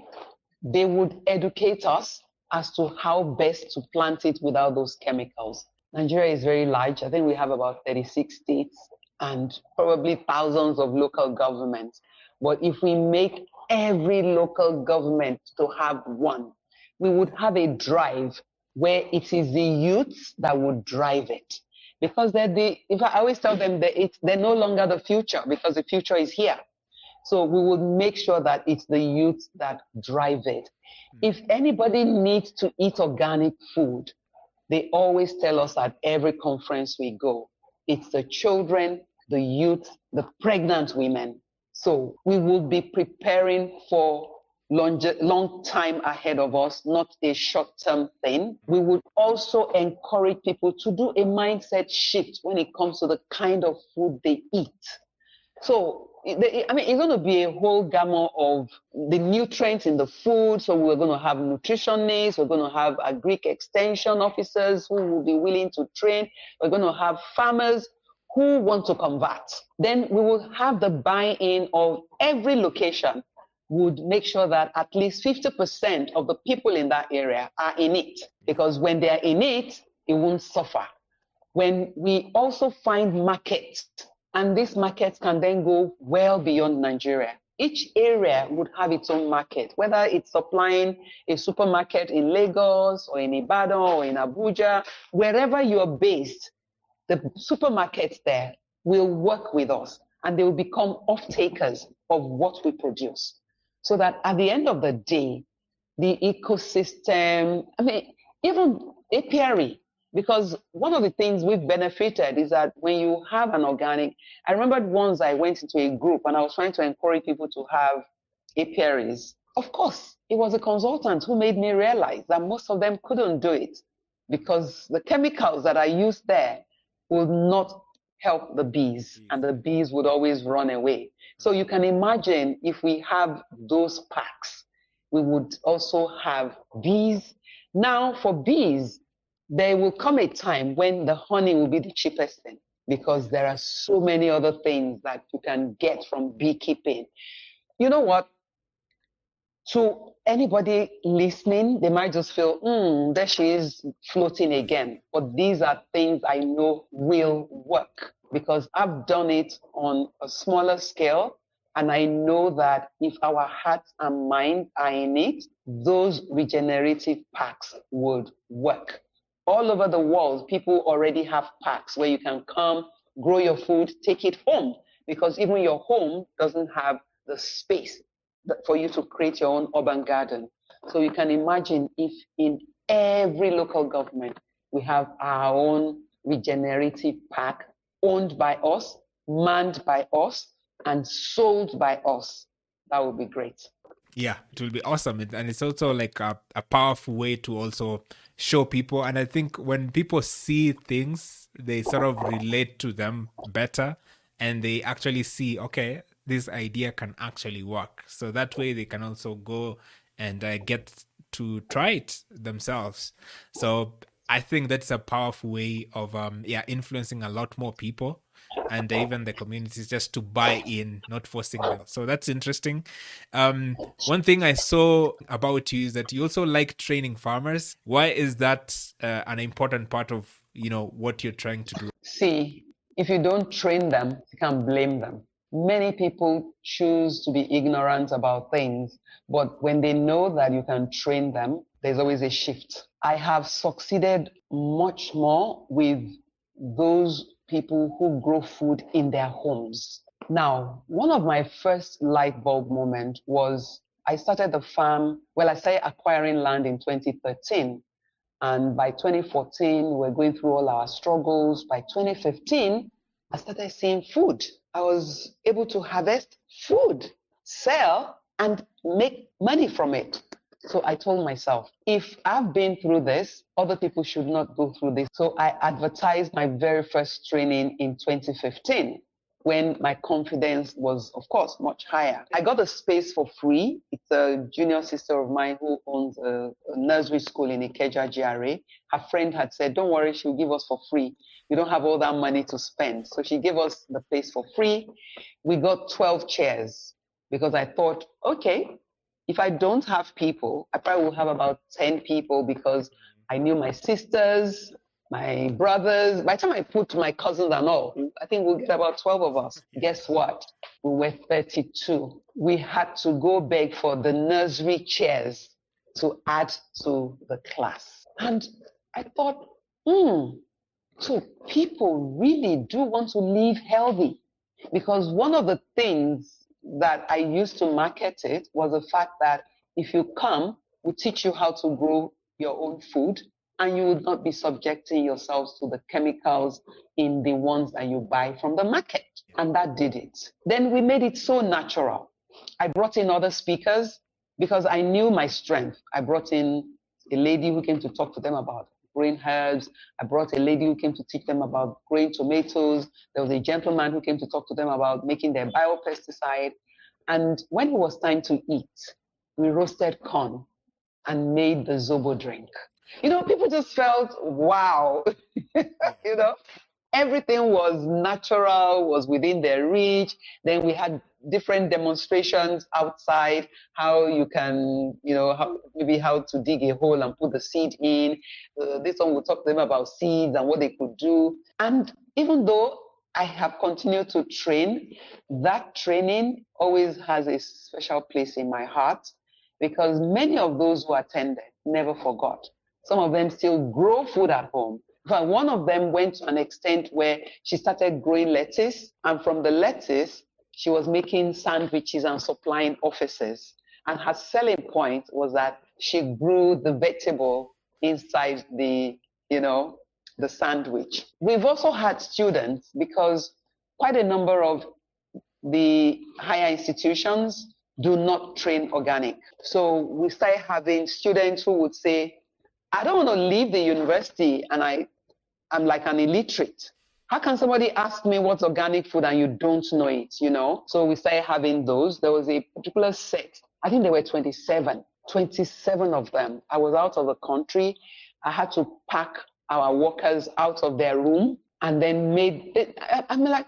they would educate us as to how best to plant it without those chemicals. Nigeria is very large. I think we have about 36 states and probably thousands of local governments. But if we make every local government to have one, we would have a drive where it is the youths that would drive it. Because if I always tell them that they're no longer the future because the future is here. So we would make sure that it's the youth that drive it. If anybody needs to eat organic food, they always tell us at every conference we go, it's the children, the youth, the pregnant women. So we will be preparing for long time ahead of us, not a short-term thing. We would also encourage people to do a mindset shift when it comes to the kind of food they eat. So, it's going to be a whole gamut of the nutrients in the food. So we're going to have nutritionists, we're going to have agric extension officers who will be willing to train. We're going to have farmers who want to convert. Then we will have the buy-in of every location would make sure that at least 50% of the people in that area are in it. Because when they are in it, it won't suffer. When we also find markets, and these markets can then go well beyond Nigeria. Each area would have its own market, whether it's supplying a supermarket in Lagos or in Ibadan or in Abuja, wherever you're based, the supermarkets there will work with us and they will become off-takers of what we produce. So that at the end of the day, the ecosystem, even apiary, because one of the things we've benefited is that when you have an organic, I remembered once I went into a group and I was trying to encourage people to have apiaries. Of course, it was a consultant who made me realize that most of them couldn't do it because the chemicals that are used there would not help the bees and the bees would always run away. So you can imagine if we have those packs, we would also have bees. Now for bees, there will come a time when the honey will be the cheapest thing because there are so many other things that you can get from beekeeping. You know what? To anybody listening, they might just feel, there she is floating again. But these are things I know will work because I've done it on a smaller scale. And I know that if our hearts and mind are in it, those regenerative packs would work. All over the world, people already have packs where you can come, grow your food, take it home, because even your home doesn't have the space for you to create your own urban garden. So you can imagine if in every local government, we have our own regenerative pack owned by us, manned by us, and sold by us. That would be great. Yeah, it will be awesome. And it's also like a powerful way to also show people. And I think when people see things, they sort of relate to them better and they actually see, okay, this idea can actually work. So that way they can also go and get to try it themselves. So I think that's a powerful way of influencing a lot more people and even the communities just to buy in, not forcing them. So that's interesting. One thing I saw about you is that you also like training farmers. Why is that an important part of, what you're trying to do? See, if you don't train them, you can blame them. Many people choose to be ignorant about things, but when they know that you can train them, there's always a shift. I have succeeded much more with those people who grow food in their homes. Now, one of my first light bulb moments was I started the farm. Well, I started acquiring land in 2013. And by 2014, we're going through all our struggles. By 2015, I started seeing food. I was able to harvest food, sell, and make money from it. So I told myself, if I've been through this, other people should not go through this. So I advertised my very first training in 2015 when my confidence was, of course, much higher. I got a space for free. It's a junior sister of mine who owns a nursery school in Ikeja, GRA. Her friend had said, don't worry, she'll give us for free. We don't have all that money to spend. So she gave us the place for free. We got 12 chairs because I thought, okay, if I don't have people, I probably will have about 10 people because I knew my sisters, my brothers. By the time I put my cousins and all, I think we'll get about 12 of us. Guess what? We were 32. We had to go beg for the nursery chairs to add to the class. And I thought, so people really do want to live healthy. Because one of the things that I used to market it was the fact that if you come, we teach you how to grow your own food, and you would not be subjecting yourselves to the chemicals in the ones that you buy from the market. And that did it. Then we made it so natural. I brought in other speakers because I knew my strength. I brought in a lady who came to talk to them about growing herbs. I brought a lady who came to teach them about growing tomatoes. There was a gentleman who came to talk to them about making their biopesticide. And when it was time to eat, we roasted corn and made the Zobo drink. People just felt, wow, everything was natural, was within their reach. Then we had different demonstrations outside, how you can, how to dig a hole and put the seed in. This one will talk to them about seeds and what they could do. And even though I have continued to train, that training always has a special place in my heart because many of those who attended never forgot. Some of them still grow food at home. But one of them went to an extent where she started growing lettuce, and from the lettuce, she was making sandwiches and supplying offices. And her selling point was that she grew the vegetable inside the sandwich. We've also had students because quite a number of the higher institutions do not train organic. So we started having students who would say, I don't want to leave the university and I'm like an illiterate. How can somebody ask me what's organic food and you don't know it, So we started having those. There was a particular set. I think there were 27 of them. I was out of the country. I had to pack our workers out of their room and then made it. I'm like,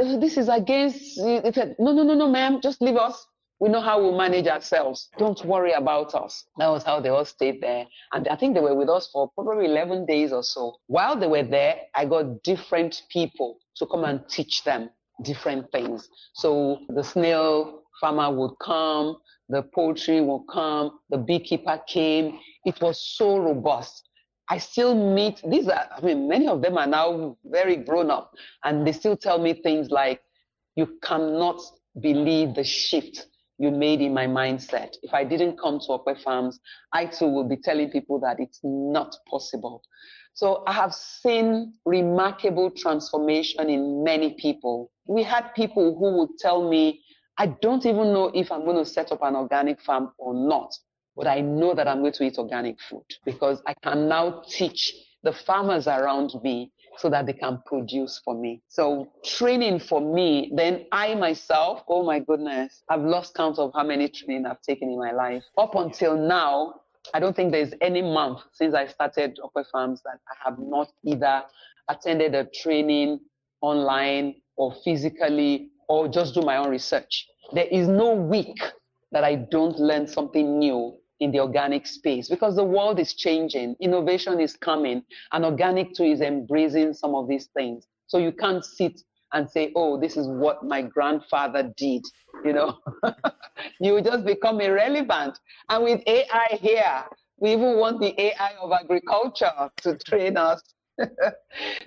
this is against. They said, no, ma'am, just leave us. We know how we'll manage ourselves. Don't worry about us. That was how they all stayed there. And I think they were with us for probably 11 days or so. While they were there, I got different people to come and teach them different things. So the snail farmer would come, the poultry would come, the beekeeper came. It was so robust. I still meet, many of them are now very grown up, and they still tell me things like, you cannot believe the shift you made in my mindset. If I didn't come to Okwe Farms, I too would be telling people that it's not possible. So I have seen remarkable transformation in many people. We had people who would tell me, I don't even know if I'm going to set up an organic farm or not, but I know that I'm going to eat organic food because I can now teach the farmers around me so that they can produce for me. So training for me, then I myself, oh my goodness, I've lost count of how many training I've taken in my life. Up until now, I don't think there's any month since I started Okwe Farms that I have not either attended a training online or physically or just do my own research. There is no week that I don't learn something new in the organic space because the world is changing, innovation is coming, and organic too is embracing some of these things. So you can't sit and say, oh, this is what my grandfather did, You just become irrelevant. And with AI here, we even want the AI of agriculture to train us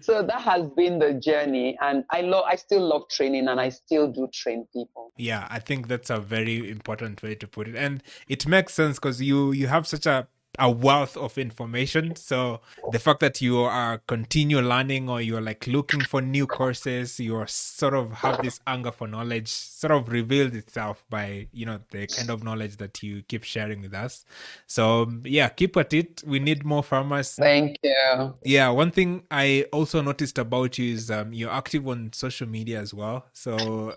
So that has been the journey, and I still love training, and I still do train people. Yeah, I think that's a very important way to put it. And it makes sense because you have such a wealth of information. So the fact that you are continue learning, or you're like looking for new courses, you are sort of have this hunger for knowledge sort of revealed itself by, the kind of knowledge that you keep sharing with us. So yeah, keep at it. We need more farmers. Thank you. Yeah, one thing I also noticed about you is you're active on social media as well. So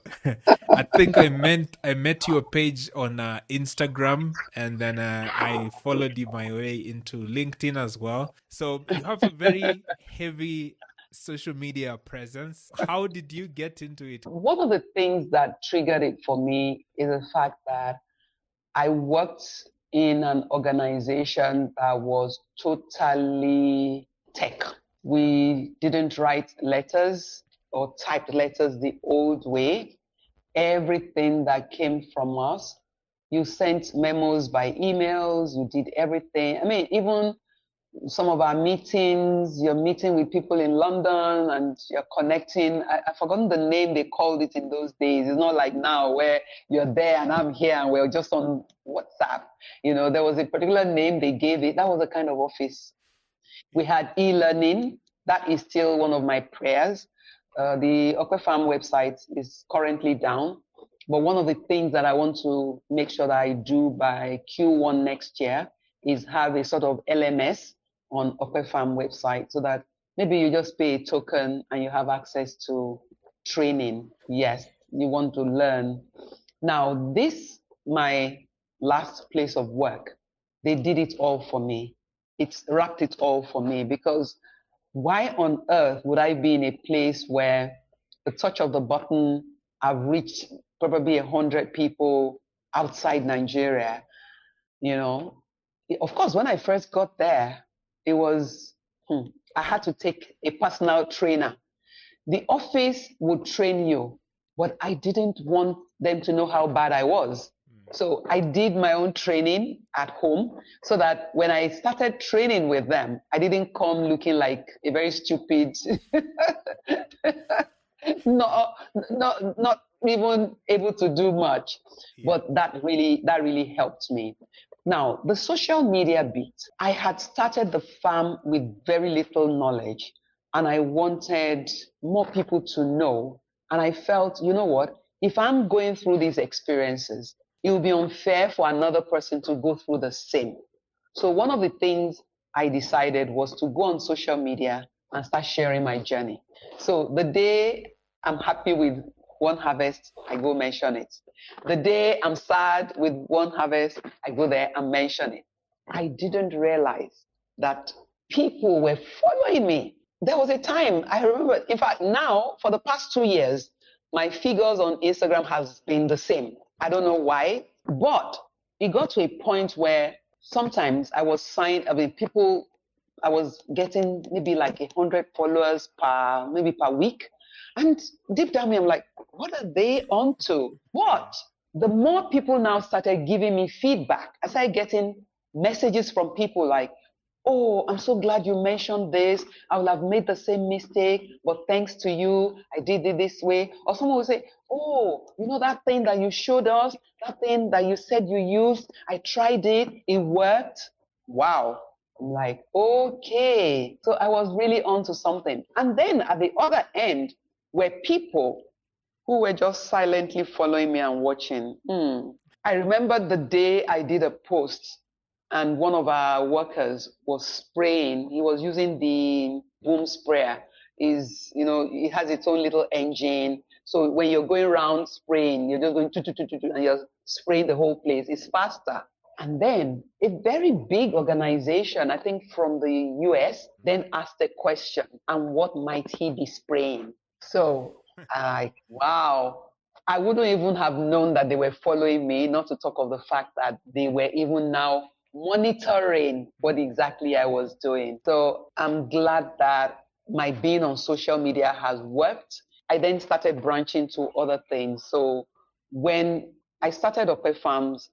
I think I met your page on Instagram, and then I followed you my way into LinkedIn as well. So you have a very heavy social media presence. How did you get into it? One of the things that triggered it for me is the fact that I worked in an organization that was totally tech. We didn't write letters or type letters the old way. Everything that came from us, you sent memos by emails, you did everything. I mean, even some of our meetings, you're meeting with people in London and you're connecting. I've forgotten the name they called it in those days. It's not like now where you're there and I'm here and we're just on WhatsApp. There was a particular name they gave it. That was the kind of office. We had e-learning. That is still one of my prayers. The Okwe Farm website is currently down. But one of the things that I want to make sure that I do by Q1 next year is have a sort of LMS on Okwe Farm website, so that maybe you just pay a token and you have access to training. Yes, you want to learn. Now, this, my last place of work, they did it all for me. It's wrapped it all for me, because why on earth would I be in a place where the touch of the button, I've reached probably 100 people outside Nigeria? Of course, when I first got there, it was, I had to take a personal trainer. The office would train you, but I didn't want them to know how bad I was. So I did my own training at home, so that when I started training with them, I didn't come looking like a very stupid, not even able to do much. But that really helped me. Now, the social media bit, I had started the farm with very little knowledge, and I wanted more people to know. And I felt, you know what? If I'm going through these experiences, it would be unfair for another person to go through the same. So one of the things I decided was to go on social media and start sharing my journey. So the day I'm happy with one harvest, I go mention it. The day I'm sad with one harvest, I go there and mention it. I didn't realize that people were following me. There was a time, I remember, in fact, now, for the past 2 years, my figures on Instagram has been the same. I don't know why, but it got to a point where sometimes I was I was getting maybe like 100 followers per week. And deep down me, I'm like, what are they onto? What? The more people now started giving me feedback, I started getting messages from people like, oh, I'm so glad you mentioned this. I would have made the same mistake, but thanks to you, I did it this way. Or someone will say, oh, that thing that you showed us, that thing that you said you used, I tried it, it worked. Wow. I'm like, okay. So I was really onto something. And then at the other end were people who were just silently following me and watching. I remember the day I did a post and one of our workers was spraying. He was using the boom sprayer. It has its own little engine. So when you're going around spraying, you're just going and you're spraying the whole place. It's faster. And then a very big organization, I think from the US, then asked a question, and what might he be spraying? So wow. I wouldn't even have known that they were following me, not to talk of the fact that they were even now monitoring what exactly I was doing. So I'm glad that my being on social media has worked. I then started branching to other things. So when I started Okwe Farms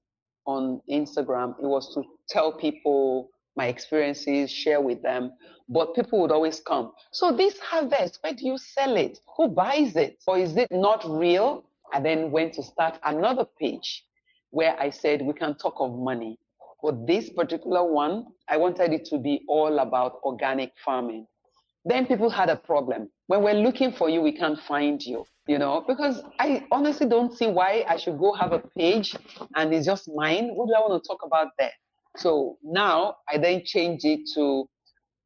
on Instagram, it was to tell people my experiences, share with them, but people would always come. So this harvest, where do you sell it? Who buys it? Or is it not real? I then went to start another page where I said we can talk of money. But this particular one, I wanted it to be all about organic farming. Then people had a problem. When we're looking for you, we can't find you, because I honestly don't see why I should go have a page and it's just mine. What do I want to talk about there? So now I then change it to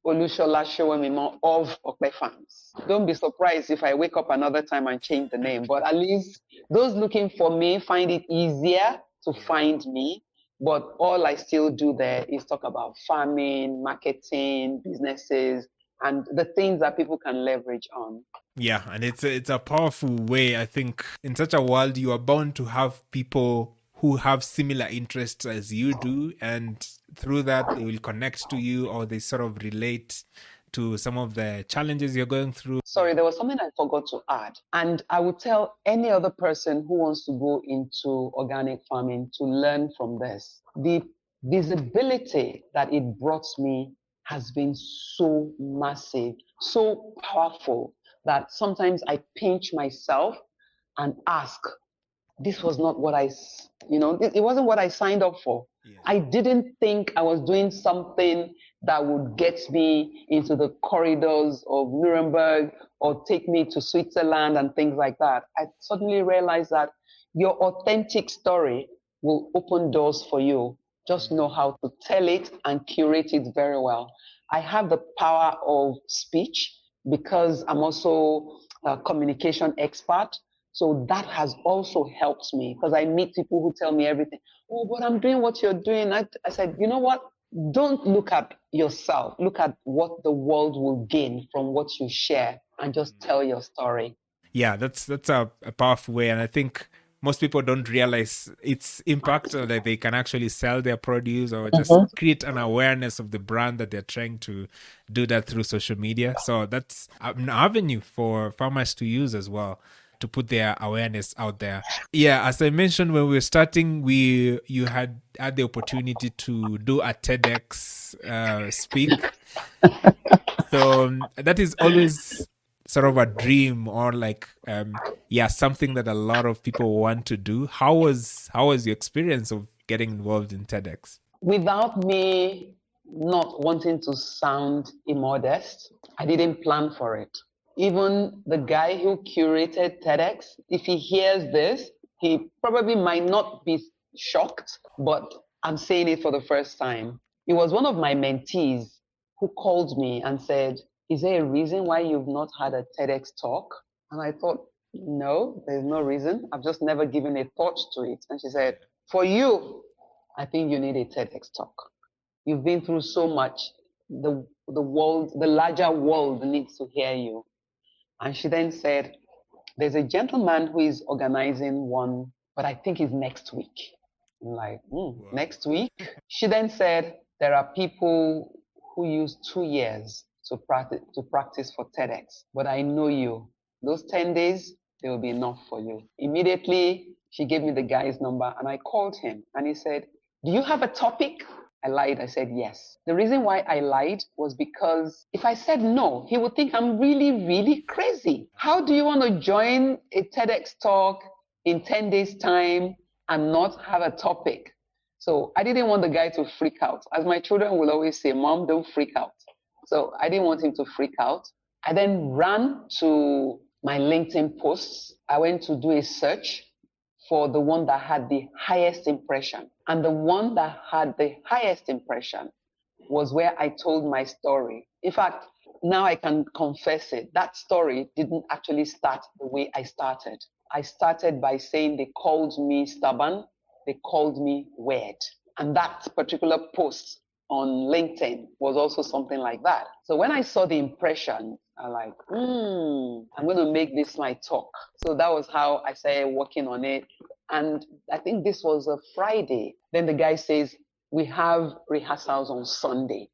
Olusola Sowemimo of Okpe Farms. Don't be surprised if I wake up another time and change the name, but at least those looking for me find it easier to find me. But all I still do there is talk about farming, marketing, businesses, and the things that people can leverage on. Yeah, and it's a powerful way. I think in such a world, you are bound to have people who have similar interests as you do, and through that they will connect to you, or they sort of relate to some of the challenges you're going through. Sorry, there was something I forgot to add. And I would tell any other person who wants to go into organic farming to learn from this. The visibility that it brought me has been so massive, so powerful, that sometimes I pinch myself and ask, this was not what it wasn't what I signed up for. Yeah. I didn't think I was doing something that would get me into the corridors of Nuremberg or take me to Switzerland and things like that. I suddenly realized that your authentic story will open doors for you. Just know how to tell it and curate it very well. I have the power of speech because I'm also a communication expert. So that has also helped me because I meet people who tell me everything. Oh, but I'm doing what you're doing. I said, you know what? Don't look at yourself. Look at what the world will gain from what you share and just tell your story. Yeah, that's a powerful way. And I think most people don't realize its impact, or that they can actually sell their produce or just create an awareness of the brand that they're trying to do that through social media. So that's an avenue for farmers to use as well, to put their awareness out there. Yeah, as I mentioned when we were starting, you had the opportunity to do a TEDx speak. So that is always sort of a dream, or like something that a lot of people want to do. How was your experience of getting involved in TEDx? Without me not wanting to sound immodest, I didn't plan for it. Even the guy who curated TEDx, if he hears this, he probably might not be shocked, but I'm saying it for the first time. It was one of my mentees who called me and said, is there a reason why you've not had a TEDx talk? And I thought, no, there's no reason. I've just never given a thought to it. And she said, for you, I think you need a TEDx talk. You've been through so much. The world, the larger world needs to hear you. And she then said, there's a gentleman who is organizing one, but I think it's next week. I'm like, wow. Next week? She then said, there are people who use 2 years to practice for TEDx, but I know you. Those 10 days, they will be enough for you. Immediately, she gave me the guy's number and I called him and he said, do you have a topic? I lied. I said yes. The reason why I lied was because if I said no, he would think I'm really, really crazy. How do you want to join a TEDx talk in 10 days' time and not have a topic? So I didn't want the guy to freak out. As my children will always say, Mom, don't freak out. So I didn't want him to freak out. I then ran to my LinkedIn posts. I went to do a search for the one that had the highest impression. And the one that had the highest impression was where I told my story. In fact, now I can confess it. That story didn't actually start the way I started. I started by saying they called me stubborn. They called me weird. And that particular post on LinkedIn was also something like that. So when I saw the impression, I'm like, I'm going to make this my talk. So that was how I started working on it. And I think this was a Friday. Then the guy says, we have rehearsals on Sunday.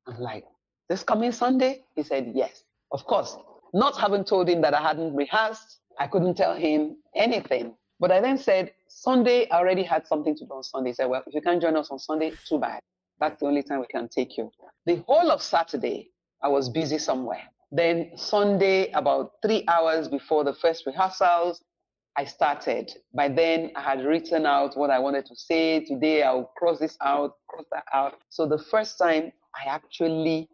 I'm like, this coming Sunday? He said, yes. Of course, not having told him that I hadn't rehearsed, I couldn't tell him anything. But I then said, Sunday, I already had something to do on Sunday. He said, well, if you can't join us on Sunday, too bad. That's the only time we can take you. The whole of Saturday, I was busy somewhere. Then Sunday, about 3 hours before the first rehearsals, I started. By then, I had written out what I wanted to say. Today, I'll cross this out, cross that out. So the first time I actually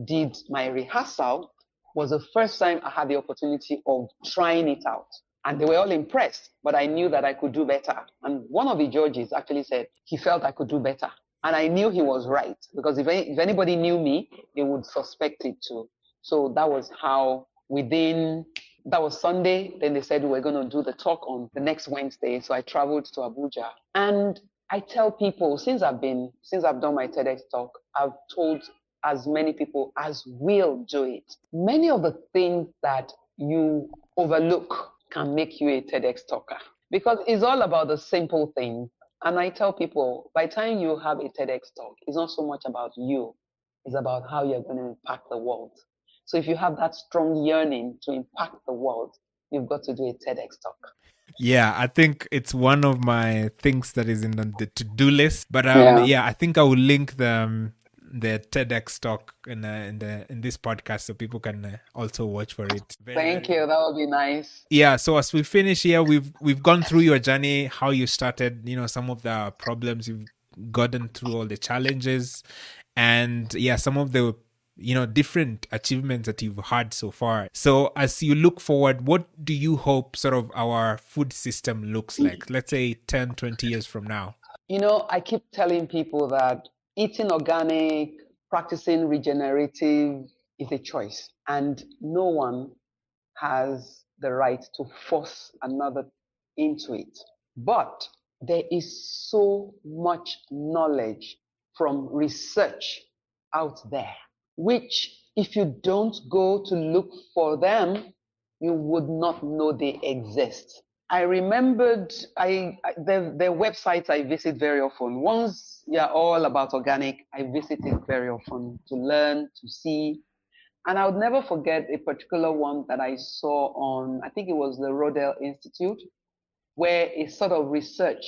did my rehearsal was the first time I had the opportunity of trying it out. And they were all impressed, but I knew that I could do better. And one of the judges actually said he felt I could do better. And I knew he was right, because if anybody knew me, they would suspect it too. So that was how that was Sunday. Then they said we were going to do the talk on the next Wednesday. So I traveled to Abuja. And I tell people, since I've done my TEDx talk, I've told as many people as will do it. Many of the things that you overlook can make you a TEDx talker, because it's all about the simple things. And I tell people, by the time you have a TEDx talk, it's not so much about you, it's about how you're going to impact the world. So if you have that strong yearning to impact the world, you've got to do a TEDx talk. Yeah, I think it's one of my things that is in the to-do list. But I think I will link the TEDx talk in this podcast so people can also watch for it. Thank you. That would be nice. Yeah. So as we finish here, we've gone through your journey, how you started, some of the problems you've gotten through, all the challenges, and some of the different achievements that you've had so far. So as you look forward, what do you hope sort of our food system looks like, let's say 10, 20 years from now? I keep telling people that eating organic, practicing regenerative is a choice, and no one has the right to force another into it. But there is so much knowledge from research out there, which if you don't go to look for them, you would not know they exist. I remembered the websites I visit very often. Once you're all about organic, I visit it very often to learn, to see. And I would never forget a particular one that I saw on, I think it was the Rodell Institute, where a sort of research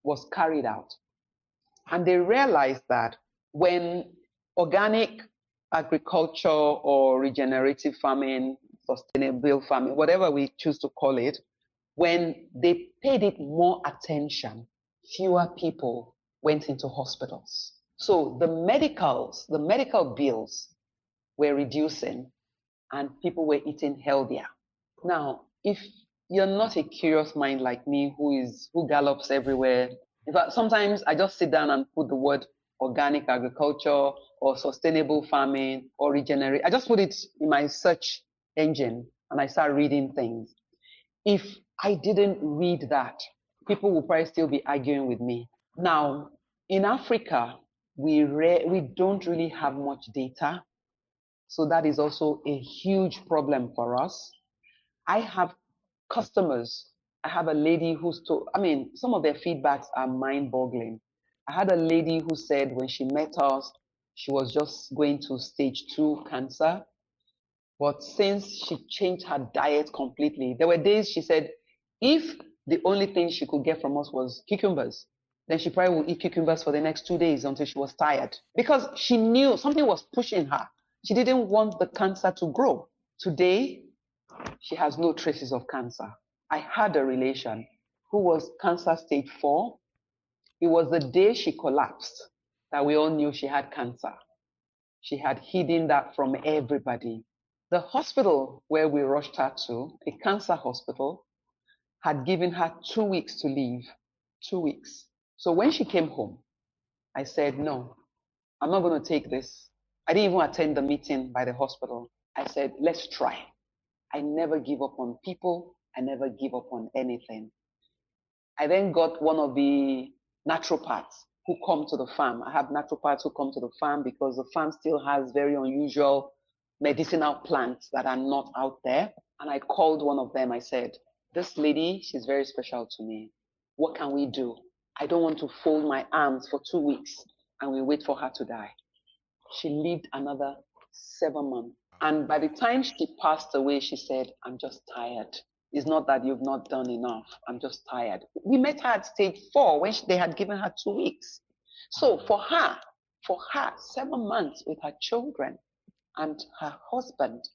was carried out. And they realized that when organic agriculture or regenerative farming, sustainable farming, whatever we choose to call it, when they paid it more attention, fewer people went into hospitals. So the medical bills were reducing and people were eating healthier. Now, if you're not a curious mind like me who gallops everywhere, in fact, sometimes I just sit down and put the word organic agriculture or sustainable farming or regenerate. I just put it in my search engine and I start reading things. If I didn't read that, people will probably still be arguing with me. Now, in Africa, we don't really have much data. So that is also a huge problem for us. I have customers. I have a lady some of their feedbacks are mind-boggling. I had a lady who said when she met us, she was just going to stage 2 cancer. But since she changed her diet completely, there were days she said, if the only thing she could get from us was cucumbers, then she probably would eat cucumbers for the next 2 days until she was tired, because she knew something was pushing her. She didn't want the cancer to grow. Today, she has no traces of cancer. I had a relation who was cancer stage 4. It was the day she collapsed that we all knew she had cancer. She had hidden that from everybody. The hospital where we rushed her to, a cancer hospital, had given her 2 weeks to live. 2 weeks. So when she came home, I said, no, I'm not going to take this. I didn't even attend the meeting by the hospital. I said, let's try. I never give up on people. I never give up on anything. I then got one of the naturopaths who come to the farm. I have naturopaths who come to the farm because the farm still has very unusual medicinal plants that are not out there. And I called one of them. I said, this lady, she's very special to me. What can we do? I don't want to fold my arms for 2 weeks and we wait for her to die. She lived another 7 months. And by the time she passed away, she said, I'm just tired. It's not that you've not done enough. I'm just tired. We met her at stage 4 when they had given her 2 weeks. So for her, For her, 7 months with her children and her husband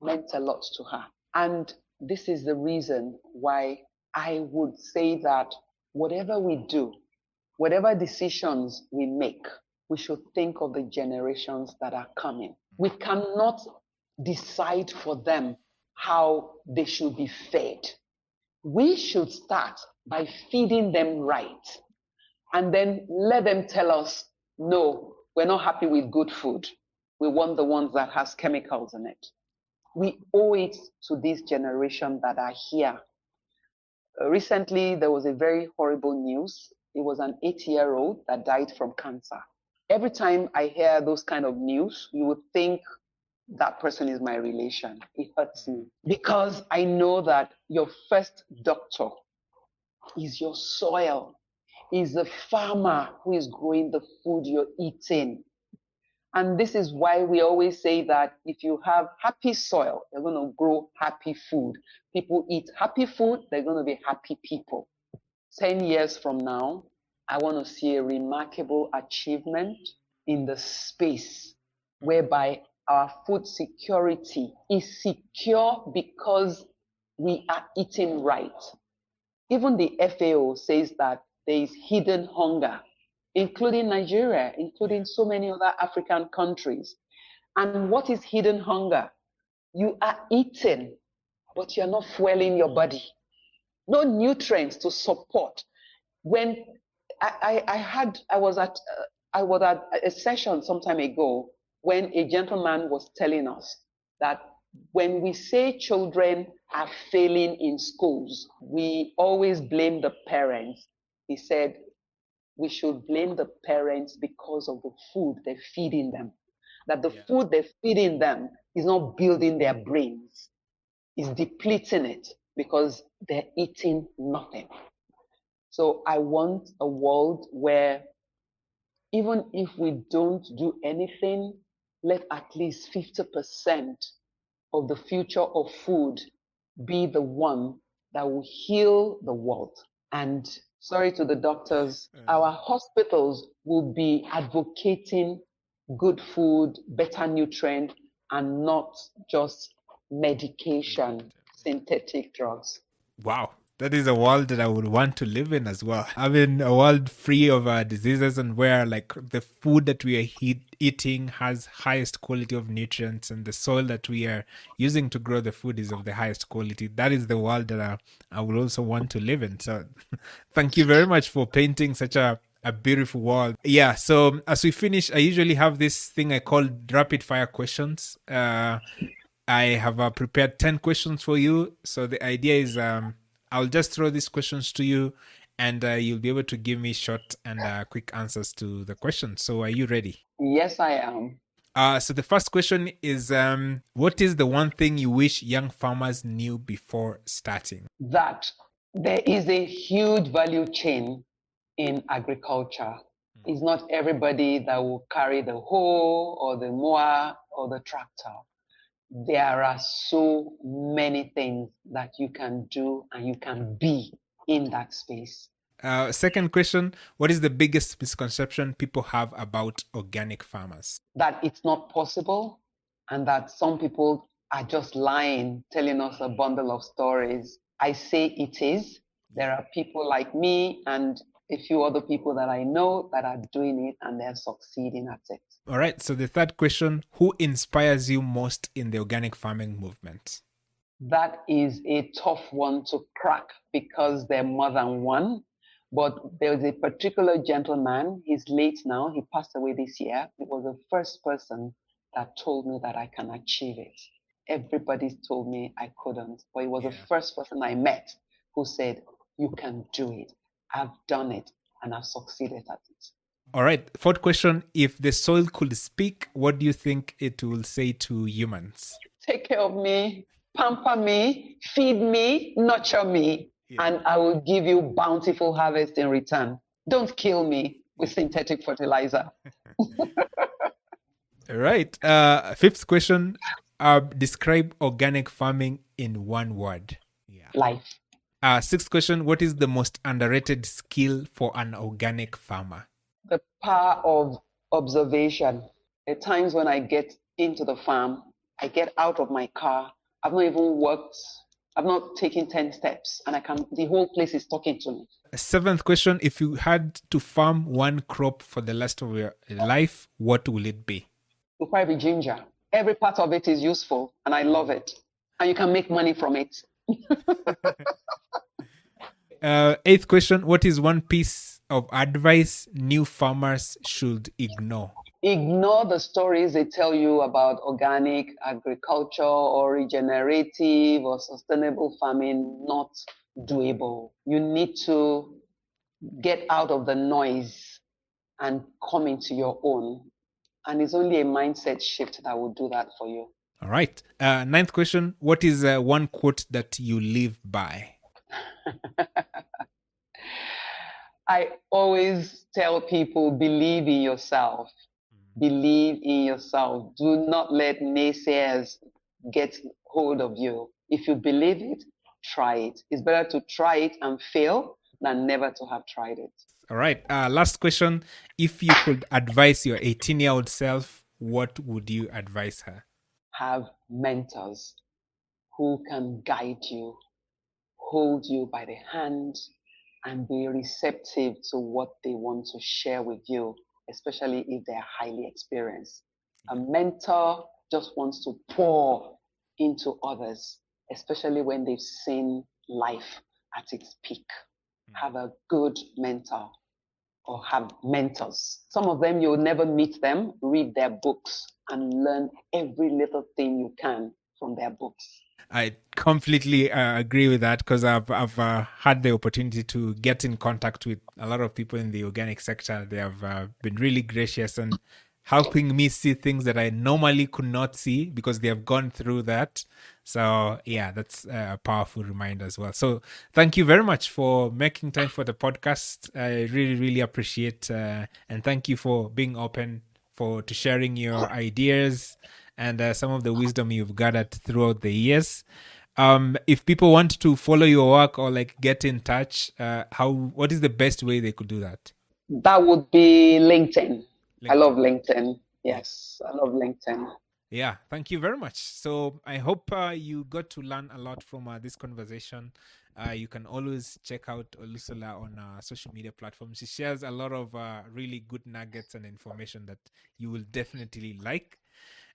meant a lot to her. And this is the reason why I would say that whatever we do, whatever decisions we make, we should think of the generations that are coming. We cannot decide for them how they should be fed. We should start by feeding them right, and then let them tell us, no, we're not happy with good food. We want the ones that has chemicals in it. We owe it to this generation that are here. Recently, there was a very horrible news. It was an 8-year-old that died from cancer. Every time I hear those kind of news, you would think that person is my relation. It hurts me because I know that your first doctor is your soil, is the farmer who is growing the food you're eating. And this is why we always say that if you have happy soil, you're going to grow happy food. People eat happy food, they're going to be happy people. 10 years from now, I want to see a remarkable achievement in the space whereby our food security is secure because we are eating right. Even the FAO says that there is hidden hunger, including Nigeria, including so many other African countries. And what is hidden hunger? You are eating, but you're not fueling your body. No nutrients to support. When I was at a session some time ago when a gentleman was telling us that when we say children are failing in schools, we always blame the parents. He said we should blame the parents because of the food they're feeding them. That the food they're feeding them is not building their brains, it's depleting it because they're eating nothing. So I want a world where even if we don't do anything, let at least 50% of the future of food be the one that will heal the world. And sorry to the doctors, our hospitals will be advocating good food, better nutrient, and not just medication, synthetic drugs. Wow. That is a world that I would want to live in as well. I mean, a world free of diseases and where like the food that we are eating has highest quality of nutrients and the soil that we are using to grow the food is of the highest quality. That is the world that I would also want to live in. So thank you very much for painting such a beautiful world. Yeah, so as we finish, I usually have this thing I call rapid fire questions. I have prepared 10 questions for you. So the idea is I'll just throw these questions to you and you'll be able to give me short and quick answers to the questions. So are you ready? Yes, I am. So the first question is, what is the one thing you wish young farmers knew before starting? That there is a huge value chain in agriculture. It's not everybody that will carry the hoe or the mower or the tractor. There are so many things that you can do and you can be in that space. Second question, what is the biggest misconception people have about organic farmers? That it's not possible and that some people are just lying, telling us a bundle of stories. I say it is. There are people like me and a few other people that I know that are doing it and they're succeeding at it. All right. So the third question, who inspires you most in the organic farming movement? That is a tough one to crack because there are more than one. But there was a particular gentleman, he's late now, he passed away this year. He was the first person that told me that I can achieve it. Everybody told me I couldn't, but he was the first person I met who said, you can do it. I've done it and I've succeeded at it. All right. Fourth question. If the soil could speak, what do you think it will say to humans? Take care of me, pamper me, feed me, nurture me, and I will give you bountiful harvest in return. Don't kill me with synthetic fertilizer. All right. Fifth question. Describe organic farming in one word. Life. Sixth question. What is the most underrated skill for an organic farmer? The power of Observation. At times when I get into the farm, I get out of my car. I've not even worked. I've not taken 10 steps, and the whole place is talking to me. Seventh question: if you had to farm one crop for the rest of your life, what will it be? It'll probably be ginger. Every part of it is useful, and I love it. And you can make money from it. Eighth question: what is one piece of advice new farmers should ignore? Ignore the stories they tell you about organic agriculture or regenerative or sustainable farming. Not doable. You need to get out of the noise and come into your own. And it's only a mindset shift that will do that for you. All right. Ninth question: what is one quote that you live by? I always tell people, believe in yourself. Believe in yourself. Do not let naysayers get hold of you. If you believe it, try it. It's better to try it and fail than never to have tried it. All right. Last question: if you could advise your 18-year-old self, what would you advise her? Have mentors who can guide you, hold you by the hand, and be receptive to what they want to share with you, especially if they're highly experienced. A mentor just wants to pour into others, especially when they've seen life at its peak. Have a good mentor or have mentors. Some of them, you'll never meet them. Read their books and learn every little thing you can from their books. I completely agree with that, because I've had the opportunity to get in contact with a lot of people in the organic sector. They have been really gracious and helping me see things that I normally could not see because they have gone through that. So yeah, that's a powerful reminder as well. So thank you very much for making time for the podcast. I really, really appreciate and thank you for being open to sharing your ideas and some of the wisdom you've gathered throughout the years. If people want to follow your work or like get in touch, what is the best way they could do that? That would be LinkedIn. I love LinkedIn. Yes, I love LinkedIn. Yeah, thank you very much. So I hope you got to learn a lot from this conversation. You can always check out Olusola on social media platforms. She shares a lot of really good nuggets and information that you will definitely like.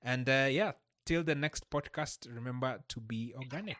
And yeah, till the next podcast, remember to be organic.